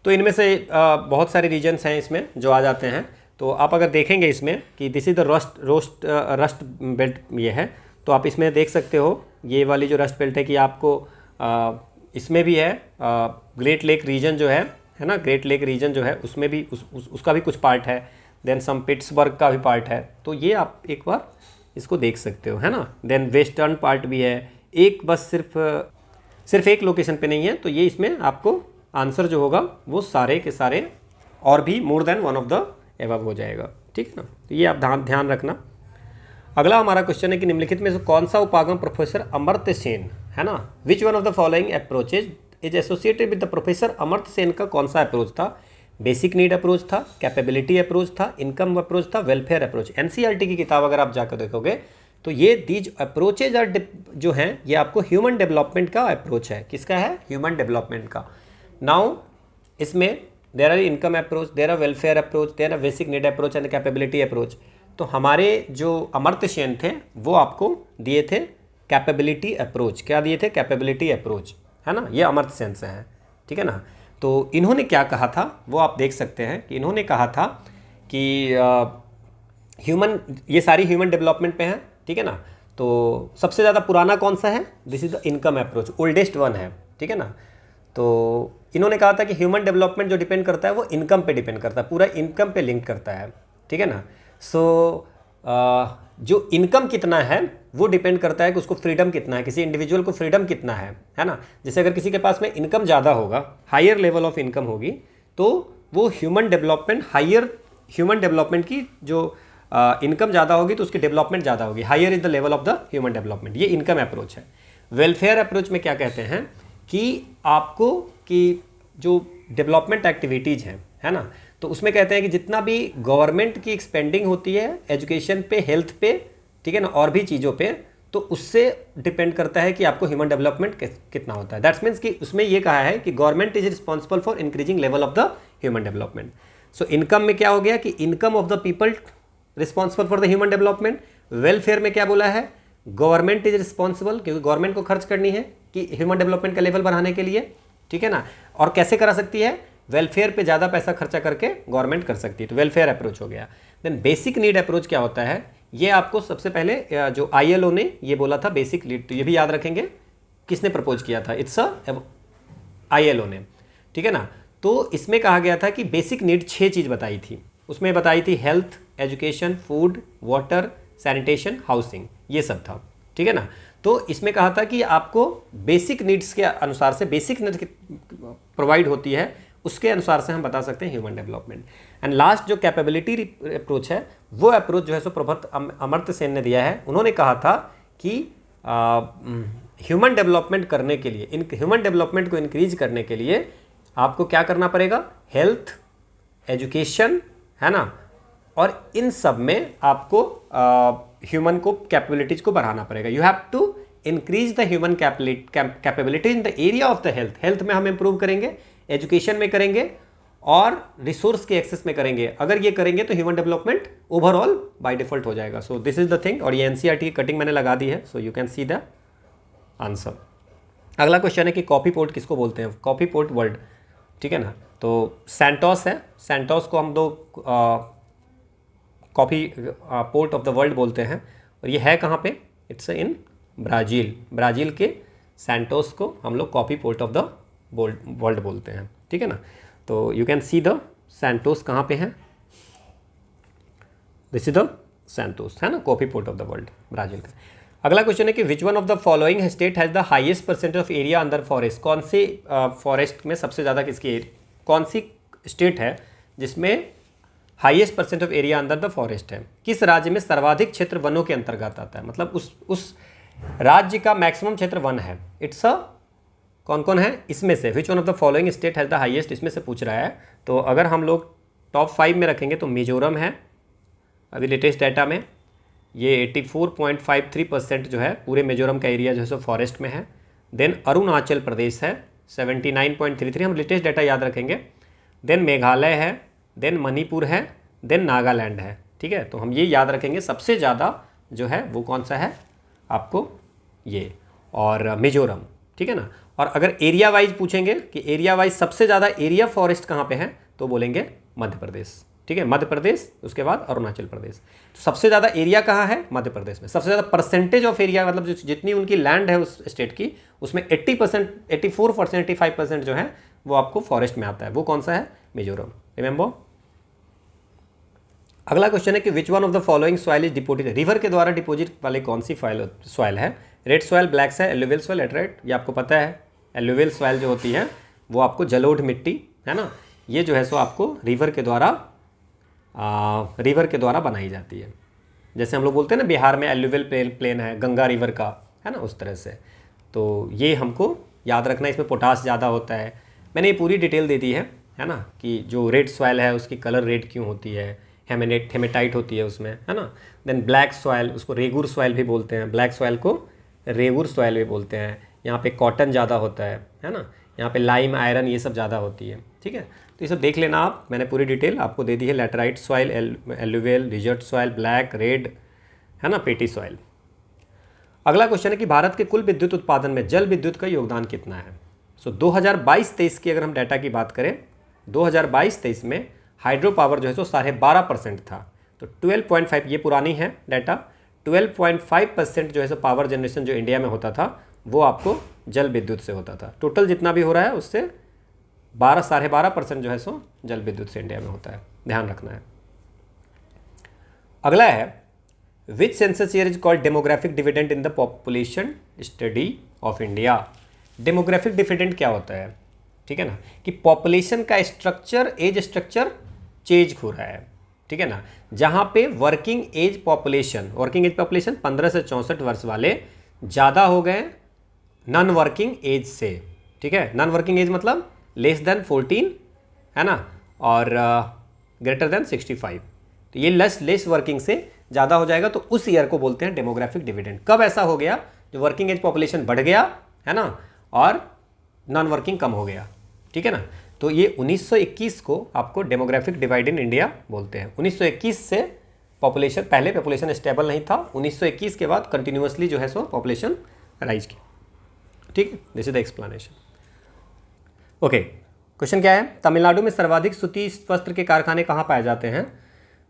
तो इनमें से बहुत सारे रीजन्स हैं इसमें जो आ जाते हैं। तो आप अगर देखेंगे इसमें कि this is the rust belt ये है, तो आप इसमें देख सकते हो ये वाली जो रस्ट बेल्ट है कि आपको इसमें भी है ग्रेट लेक रीजन जो है ना, ग्रेट लेक रीजन जो है उसमें भी उसका भी कुछ पार्ट है। देन सम पिट्सबर्ग का भी पार्ट है। तो ये आप एक बार इसको देख सकते हो, है ना। देन वेस्टर्न पार्ट भी है, एक बस सिर्फ एक लोकेशन पे नहीं है। तो ये इसमें आपको आंसर जो होगा वो सारे के सारे और भी more than one of the above हो जाएगा, ठीक है ना। तो ये आप ध्यान रखना। अगला हमारा क्वेश्चन है कि निम्नलिखित में से कौन सा उपागम प्रोफेसर अमर्त्य सेन, है ना, विच one of the following approaches is associated with the professor Amartya Sen का कौन सा अप्रोच था? बेसिक नीड अप्रोच था, कैपेबिलिटी अप्रोच था, इनकम अप्रोच था, वेलफेयर अप्रोच। एनसीईआरटी की किताब अगर आप जाकर देखोगे तो ये दीज अप्रोचेज आर जो हैं ये आपको ह्यूमन डेवलपमेंट का अप्रोच है। किसका है? ह्यूमन डेवलपमेंट का। नाउ इसमें there are income approach, there are welfare approach, there are basic need approach and capability approach. तो हमारे जो अमर्त्य सेन थे वो आपको दिए थे कैपेबिलिटी अप्रोच। क्या दिए थे? कैपेबिलिटी अप्रोच, है ना। ये अमर्त्य सेन से है, ठीक है ना। तो इन्होंने क्या कहा था वो आप देख सकते हैं कि इन्होंने कहा था कि ये सारी ह्यूमन डेवलपमेंट पे हैं, ठीक है ना। तो सबसे ज़्यादा पुराना कौन सा है? This is the income approach, oldest one है, ठीक है ना। तो इन्होंने कहा था कि ह्यूमन डेवलपमेंट जो डिपेंड करता है वो इनकम पे डिपेंड करता है, पूरा इनकम पे लिंक करता है, ठीक है ना। सो जो इनकम कितना है वो डिपेंड करता है कि उसको फ्रीडम कितना है, किसी इंडिविजुअल को फ्रीडम कितना है ना। जैसे अगर किसी के पास में इनकम ज़्यादा होगा, हायर लेवल ऑफ इनकम होगी, तो वो ह्यूमन डेवलपमेंट की जो इनकम ज़्यादा होगी तो उसकी डेवलपमेंट ज़्यादा होगी। Higher is the level of the human development. ये इनकम अप्रोच है। वेलफेयर अप्रोच में क्या कहते हैं कि आपको कि जो डेवलपमेंट एक्टिविटीज़ हैं, है ना, तो उसमें कहते हैं कि जितना भी गवर्नमेंट की एक्सपेंडिंग होती है एजुकेशन पे, हेल्थ पे, ठीक है ना, और भी चीज़ों पे, तो उससे डिपेंड करता है कि आपको ह्यूमन डेवलपमेंट कितना होता है। दैट्स मीन्स कि उसमें ये कहा है कि government is responsible for increasing level of the human development. So income में क्या हो गया कि income of the people responsible for the human development. Welfare में क्या बोला है? गवर्नमेंट इज रिस्पॉन्सिबल, क्योंकि गवर्नमेंट को खर्च करनी है कि ह्यूमन डेवलपमेंट का लेवल बढ़ाने के लिए, ठीक है ना। और कैसे करा सकती है? वेलफेयर पे ज़्यादा पैसा खर्चा करके गवर्नमेंट कर सकती है। तो वेलफेयर अप्रोच हो गया। देन बेसिक नीड अप्रोच क्या होता है ये आपको सबसे पहले जो ILO ने ये बोला था बेसिक नीड, तो ये भी याद रखेंगे किसने प्रपोज किया था, इट्स ILO ने, ठीक है ना। तो इसमें कहा गया था कि बेसिक नीड 6 चीज़ बताई थी, उसमें बताई थी health, education, food, water, sanitation, housing, ये सब था, ठीक है ना। तो इसमें कहा था कि आपको बेसिक नीड्स के अनुसार से, बेसिक नीड्स प्रोवाइड होती है उसके अनुसार से हम बता सकते हैं ह्यूमन डेवलपमेंट। एंड लास्ट जो कैपेबिलिटी अप्रोच है, वो अप्रोच जो है सो प्रभात अमर्त्य सेन ने दिया है। उन्होंने कहा था कि ह्यूमन डेवलपमेंट करने के लिए, इन ह्यूमन डेवलपमेंट को इंक्रीज करने के लिए आपको क्या करना पड़ेगा, हेल्थ, एजुकेशन, है ना, और इन सब में आपको ह्यूमन को कैपेबिलिटीज को बढ़ाना पड़ेगा। You have to increase the human capability in the area of the health. Health में हम इंप्रूव करेंगे, एजुकेशन में करेंगे और रिसोर्स के एक्सेस में करेंगे। अगर ये करेंगे तो human development overall by default हो जाएगा। So this is the thing, और ये NCERT की कटिंग मैंने लगा दी है, so you can see the answer. अगला क्वेश्चन है कि कॉफी पोर्ट किसको बोलते हैं, कॉफी पोर्ट वर्ल्ड, ठीक है ना। तो सैंटोस है, सैंटोस को हम लोग coffee port of the world बोलते हैं, और ये है कहाँ पे, इट्स इन ब्राज़ील। ब्राज़ील के सैंटोस को हम लोग coffee port of the world बोलते हैं, ठीक है ना। तो you can see the Santos कहाँ पे है, दिस इज द सैंटोस, है ना, coffee port of the world, Brazil का। अगला क्वेश्चन है कि which one of the following state has the highest percentage of area under forest. कौन सी फॉरेस्ट में सबसे ज़्यादा किसकी, कौन सी स्टेट है जिसमें highest percent of area under the forest है, किस राज्य में सर्वाधिक क्षेत्र वनों के अंतर्गत आता है, मतलब उस राज्य का मैक्सिमम क्षेत्र वन है। इट्स अ कौन कौन है इसमें से, विच one of the following state has the highest, इसमें से पूछ रहा है। तो अगर हम लोग टॉप 5 में रखेंगे तो मिजोरम है अभी लेटेस्ट डाटा में, ये 84.53% जो है पूरे मिजोरम का एरिया जो है सो फॉरेस्ट में है। देन अरुणाचल प्रदेश है 79.33, हम लेटेस्ट डाटा याद रखेंगे। देन मेघालय है, देन मणिपुर है, देन नागालैंड है, ठीक है। तो हम ये याद रखेंगे सबसे ज़्यादा जो है वो कौन सा है आपको, ये और मिजोरम, ठीक है ना। और अगर एरिया वाइज पूछेंगे कि एरिया वाइज सबसे ज़्यादा एरिया फॉरेस्ट कहाँ पे है, तो बोलेंगे मध्य प्रदेश, ठीक है, मध्य प्रदेश, उसके बाद अरुणाचल प्रदेश। तो सबसे ज़्यादा एरिया कहाँ है, मध्य प्रदेश में। सबसे ज़्यादा परसेंटेज ऑफ एरिया, मतलब जितनी उनकी लैंड है उस स्टेट की, उसमें 80%, 84%, 85% जो है वो आपको फॉरेस्ट में आता है, वो कौन सा है, मिजोरम, रिमेंबर। अगला क्वेश्चन है कि which one of the following soil is deposit, river के द्वारा डिपोजिट वाले कौन सी सॉइल है, red soil, black soil, alluvial soil, laterite. ये आपको पता है एलुवियल सॉइल जो होती है वो आपको जलोढ़ मिट्टी, है ना, ये जो है सो आपको रिवर के द्वारा बनाई जाती है। जैसे हम लोग बोलते हैं ना बिहार में एलुवियल प्लेन है गंगा रिवर का, है ना, उस तरह से। तो ये हमको याद रखना, इसमें पोटास ज़्यादा होता है। मैंने ये पूरी डिटेल दे दी है ना, कि जो रेड सॉइल है उसकी कलर रेड क्यों होती है, हेमेटाइट होती है उसमें, है ना। देन ब्लैक सॉइल, उसको रेगुर सॉइल भी बोलते हैं, ब्लैक सॉइल को रेगुर सॉइल भी बोलते हैं। यहाँ पे कॉटन ज़्यादा होता है ना, यहाँ पे लाइम, आयरन, ये सब ज़्यादा होती है, ठीक है। तो ये सब देख लेना आप, मैंने पूरी डिटेल आपको दे दी है। Laterite soil, alluvial, desert soil, black, red, है ना, पेटी सॉइल। अगला क्वेश्चन है कि भारत के कुल विद्युत उत्पादन में जल विद्युत का योगदान कितना है। सो 2022-23 की अगर हम डाटा की बात करें, 2022-23 में हाइड्रो पावर जो है सो 12.5% था। तो 12.5, ये पुरानी है डाटा, 12.5% जो है सो पावर जनरेशन जो इंडिया में होता था वो आपको जल विद्युत से होता था। टोटल जितना भी हो रहा है उससे 12.5% जो है सो जल विद्युत से इंडिया में होता है, ध्यान रखना है। अगला है which census year is called demographic dividend in the population study of India. Demographic dividend क्या होता है, ठीक है ना, कि पॉपुलेशन का स्ट्रक्चर, एज स्ट्रक्चर चेंज हो रहा है, ठीक है ना। जहाँ पे वर्किंग एज पॉपुलेशन 15 से 64 वर्ष वाले ज़्यादा हो गए नॉन वर्किंग एज से, ठीक है। नॉन वर्किंग एज मतलब लेस देन 14, है ना, और ग्रेटर देन 65। तो ये लेस वर्किंग से ज़्यादा हो जाएगा, तो उस ईयर को बोलते हैं डेमोग्राफिक डिविडेंड। कब ऐसा हो गया, जो वर्किंग एज पॉपुलेशन बढ़ गया, है ना, और नॉन वर्किंग कम हो गया, ठीक है ना। तो ये 1921 को आपको डेमोग्राफिक डिवाइड इन इंडिया बोलते हैं। 1921 से पॉपुलेशन, पहले पॉपुलेशन स्टेबल नहीं था, 1921 के बाद कंटिन्यूअसली जो है सो पॉपुलेशन राइज की, ठीक है। This is the explanation. Okay, question क्या है, तमिलनाडु में सर्वाधिक सूती वस्त्र के कारखाने कहाँ पाए जाते हैं।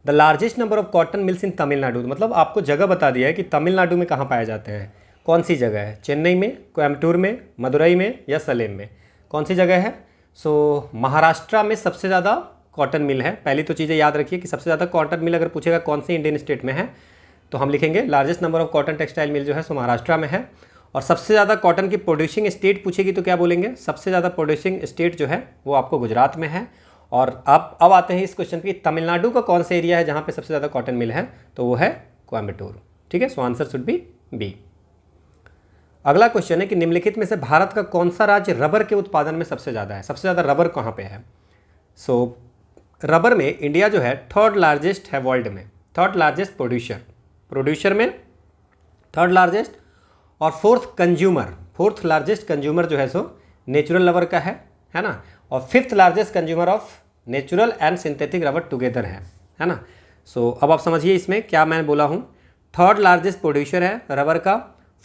The largest number of cotton mills in Tamil Nadu, मतलब आपको जगह बता दिया है कि तमिलनाडु में कहाँ पाए जाते हैं, कौन सी जगह है, चेन्नई में, कोयम्बटूर में, मदुरई में या सलेम में, कौन सी जगह है। सो महाराष्ट्र में सबसे ज़्यादा कॉटन मिल है। पहली तो चीज़ें याद रखिए कि सबसे ज़्यादा कॉटन मिल अगर पूछेगा कौन सी इंडियन स्टेट में है तो हम लिखेंगे largest number of cotton textile mill जो है सो महाराष्ट्र में है। और सबसे ज़्यादा कॉटन की प्रोड्यूसिंग स्टेट पूछेगी तो क्या बोलेंगे, सबसे ज़्यादा प्रोड्यूसिंग स्टेट जो है वो आपको गुजरात में है। और अब आते हैं इस क्वेश्चन पे, तमिलनाडु का कौन सा एरिया है जहाँ पे सबसे ज़्यादा कॉटन मिल है, तो वो है कोयम्बटूर। ठीक है, so answer should be B. अगला क्वेश्चन है कि निम्नलिखित में से भारत का कौन सा राज्य रबर के उत्पादन में सबसे ज़्यादा है, सबसे ज़्यादा रबर कहाँ पे है। सो रबर में इंडिया जो है थर्ड लार्जेस्ट है वर्ल्ड में, थर्ड लार्जेस्ट प्रोड्यूसर में थर्ड लार्जेस्ट, और फोर्थ लार्जेस्ट कंज्यूमर जो है सो नेचुरल रबर का है ना, और fifth largest consumer of natural and synthetic rubber together है ना। सो अब आप समझिए इसमें क्या मैं बोला हूँ, थर्ड लार्जेस्ट प्रोड्यूसर है रबर का,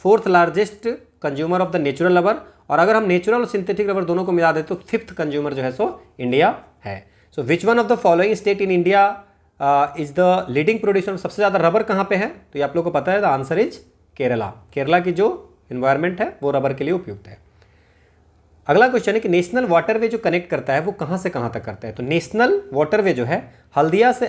fourth largest consumer of the natural rubber, और अगर हम नेचुरल और सिंथेटिक रबर दोनों को मिला दें तो फिफ्थ कंज्यूमर जो है सो इंडिया है। So which one of the following state in India is the leading producer, सबसे ज़्यादा रबर कहाँ पे है, तो ये आप लोग को पता है, the answer is Kerala. Kerala की जो इन्वायरमेंट है वो रबर के लिए उपयुक्त है। अगला क्वेश्चन है कि नेशनल वाटरवे जो कनेक्ट करता है वो कहाँ से कहाँ तक करता है, तो नेशनल वाटरवे जो है हल्दिया से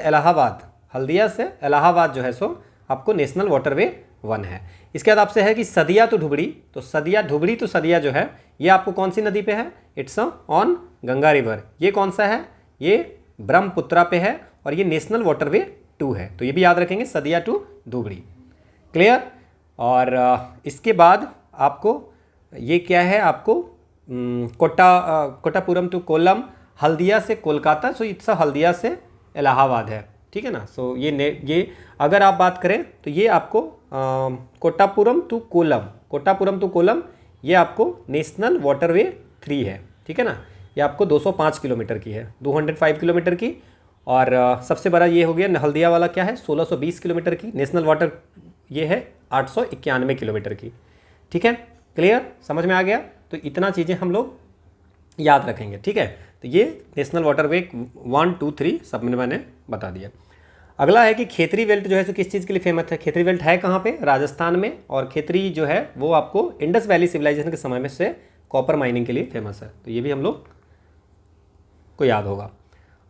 इलाहाबाद जो है सो आपको नेशनल वाटरवे 1 है। इसके बाद आपसे है कि सदिया तो ढुबड़ी, तो सदिया जो है ये आपको कौन सी नदी पे है, इट्स ऑन गंगा रिवर। ये कौन सा है, ये ब्रह्मपुत्रा पे है, और ये नेशनल वाटरवे 2 है, तो ये भी याद रखेंगे, सदिया टू धुबड़ी। क्लियर। और इसके बाद आपको ये क्या है, आपको कोट्टापुरम टू कोल्लम, हल्दिया से कोलकाता, सो इट्स हल्दिया से इलाहाबाद है। ठीक है ना। सो ये अगर आप बात करें तो ये आपको कोट्टापुरम टू कोल्लम ये आपको नेशनल वाटरवे 3 है। ठीक है ना, ये आपको 205 किलोमीटर की है, 205 किलोमीटर की। और सबसे बड़ा ये हो गया हल्दिया वाला, क्या है, 1620 किलोमीटर की। नेशनल वाटर ये है 891 किलोमीटर की। ठीक है, क्लियर, समझ में आ गया। तो इतना चीज़ें हम लोग याद रखेंगे। ठीक है, तो ये नेशनल वाटरवे 1, 2, 3 सब में मैंने बता दिया। अगला है कि खेतरी बेल्ट जो है तो किस चीज़ के लिए फेमस है, खेतरी बेल्ट है कहाँ पे, राजस्थान में, और खेतरी जो है वो आपको इंडस वैली सिविलाइजेशन के समय में से कॉपर माइनिंग के लिए फेमस है। तो ये भी हम लोग को याद होगा।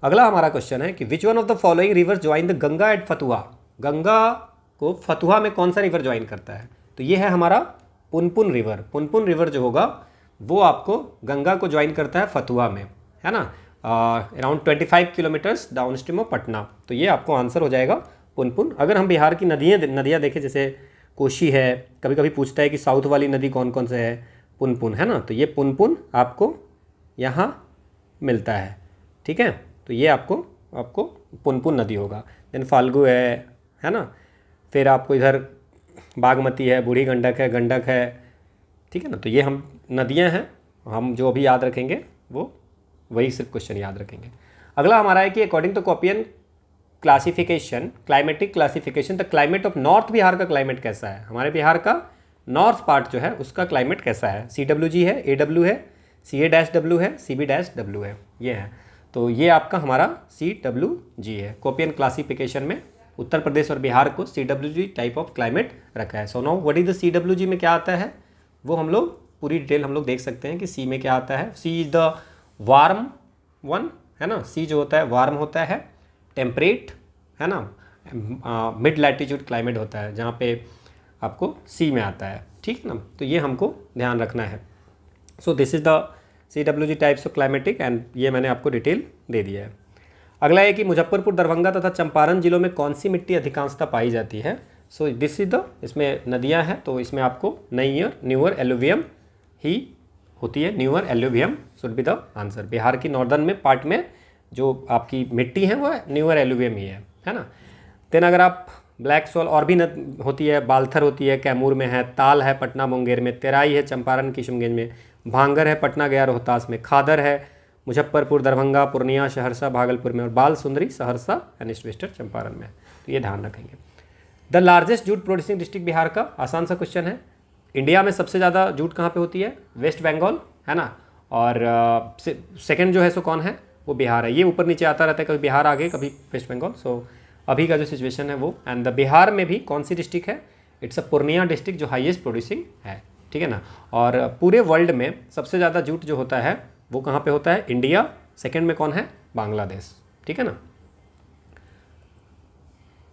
अगला हमारा क्वेश्चन है कि which one of the following river join the Ganga at Fatuha, Ganga को फतुहा में कौन सा रिवर ज्वाइन करता है, तो ये है हमारा पुनपुन रिवर जो होगा वो आपको गंगा को ज्वाइन करता है फतुहा में, है ना, around 25 kilometres down stream of Patna. तो ये आपको आंसर हो जाएगा पुनपुन। अगर हम बिहार की नदियाँ देखें, जैसे कोशी है, कभी कभी पूछता है कि साउथ वाली नदी कौन कौन से है, पुनपुन, है ना, तो ये पुनपुन आपको यहाँ मिलता है। ठीक है, तो ये आपको पुनपुन नदी होगा। देन फाल्गु है ना, फिर आपको इधर बागमती है, बूढ़ी गंडक है। ठीक है ना, तो ये हम नदियाँ हैं, हम जो अभी याद रखेंगे वो वही सिर्फ क्वेश्चन याद रखेंगे। अगला हमारा है कि according to Koppen classification, climatic classification, the climate of North Bihar का क्लाइमेट कैसा है, हमारे बिहार का नॉर्थ पार्ट जो है उसका क्लाइमेट कैसा है। CWG है, AW है, CA-W है, CB-W है, ये है। तो ये आपका हमारा CWG है। कॉपियन क्लासिफिकेशन में उत्तर प्रदेश और बिहार को CWG टाइप ऑफ क्लाइमेट रखा है। So now what is the CWG में क्या आता है वो हम लोग पूरी डिटेल हम लोग देख सकते हैं कि सी में क्या आता है। सी इज द वार्म वन, है ना, सी जो होता है वार्म होता है, टेम्परेट, है ना, मिड लैटिट्यूड क्लाइमेट होता है जहाँ पे आपको सी में आता है। ठीक है ना, तो ये हमको ध्यान रखना है। So this is the CWG types of climatic, and ये मैंने आपको डिटेल दे दिया है। अगला है कि मुजफ्फरपुर, दरभंगा तथा चंपारण जिलों में कौन सी मिट्टी अधिकांशतः पाई जाती है। सो दिस इज द, इसमें नदियां हैं तो इसमें आपको न्यूअर एलुवियम ही होती है, newer alluvium should be the answer. Bihar की नॉर्दर्न में पार्ट में जो आपकी मिट्टी है वो न्यूअर एलुवियम ही है ना। देन अगर आप ब्लैक सॉल और भी होती है, बाल्थर होती है, कैमूर में है, ताल है पटना मुंगेर में, तेराई है चंपारण किशनगंज में, भांगर है पटना गया रोहतास में, खादर है मुजफ्फरपुर, दरभंगा, पूर्णिया, सहरसा, भागलपुर में, और बाल सुंदरी Saharsa and east western Champaran में। तो ये ध्यान रखेंगे। The largest jute producing district Bihar का, आसान सा क्वेश्चन है। इंडिया में सबसे ज़्यादा जूट कहाँ पे होती है, वेस्ट बंगाल, है ना, और सेकंड जो है सो कौन है, वो बिहार है। ये ऊपर नीचे आता रहता है, कभी बिहार आगे कभी वेस्ट बंगाल। सो अभी का जो सिचुएशन है वो। एंड द बिहार में भी कौन सी डिस्ट्रिक्ट है, इट्स अ पूर्णिया डिस्ट्रिक्ट जो हाईएस्ट प्रोड्यूसिंग है, ठीक है ना। और पूरे वर्ल्ड में सबसे ज़्यादा जूट जो होता है वो कहाँ पे होता है, इंडिया, सेकंड में कौन है, बांग्लादेश, ठीक है ना।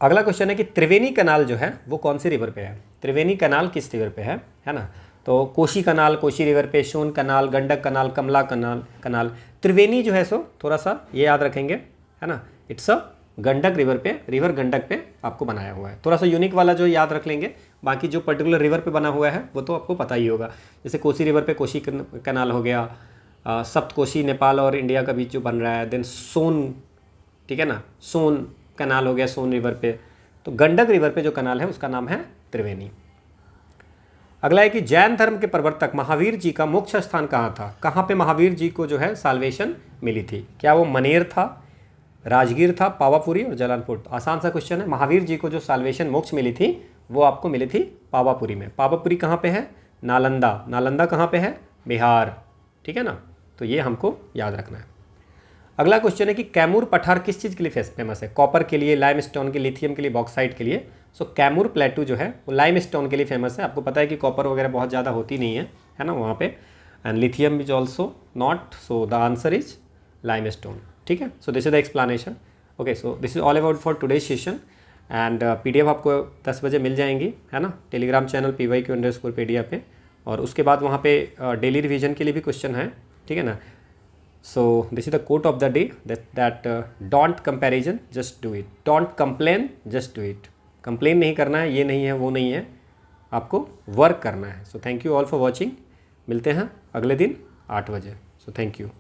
अगला क्वेश्चन है कि त्रिवेणी कनाल जो है वो कौन सी रिवर पे है, त्रिवेणी कनाल किस रिवर पे है ना। तो कोशी कनाल कोशी रिवर पे, सोन कनाल, गंडक कनाल, कमला कनाल। त्रिवेणी जो है सो थोड़ा सा ये याद रखेंगे, है ना, इट्स अ गंडक रिवर पे, रिवर गंडक पे आपको बनाया हुआ है। थोड़ा सा यूनिक वाला जो याद रख लेंगे, बाकी जो पर्टिकुलर रिवर पे बना हुआ है वो तो आपको पता ही होगा। जैसे कोसी रिवर पे कोशी कनाल हो गया, सप्तकोशी नेपाल और इंडिया का बीच जो बन रहा है, देन सोन, ठीक है ना, सोन कनाल हो गया सोन रिवर पे। तो गंडक रिवर पे जो कनाल है उसका नाम है त्रिवेणी। अगला है कि जैन धर्म के प्रवर्तक महावीर जी का मोक्ष स्थान कहाँ था, कहाँ पे महावीर जी को जो है साल्वेशन मिली थी, क्या वो मनेर था, राजगीर था, पावापुरी और जलालपुर। आसान सा क्वेश्चन है। महावीर जी को जो साल्वेशन मोक्ष मिली थी वो आपको मिली थी पावापुरी में। पावापुरी कहाँ पे है, नालंदा। नालंदा कहाँ पे है, बिहार, ठीक है ना। तो ये हमको याद रखना है। अगला क्वेश्चन है कि कैमूर पठार किस चीज़ के लिए फेमस है, कॉपर के लिए, लाइमस्टोन के, लिथियम के लिए, बॉक्साइट के लिए। सो कैमूर प्लेटू जो है वो लाइमस्टोन के लिए फेमस है। आपको पता है कि कॉपर वगैरह बहुत ज़्यादा होती नहीं है ना वहाँ पे, and lithium is also not, so the answer is limestone, ठीक है। So this is the explanation. Okay, so this is all about for today's session. And PDF आपको 10 बजे मिल जाएंगी, है ना, टेलीग्राम चैनल PYQ_Pedia पे। और उसके बाद वहाँ पे डेली रिवीजन के लिए भी क्वेश्चन है, ठीक है ना। So this is the quote of the day, that don't comparison, just do it. Don't complain, just do it. Complain नहीं करना है, ये नहीं है वो नहीं है, आपको वर्क करना है। So thank you all for watching. मिलते हैं अगले दिन 8 बजे। So thank you.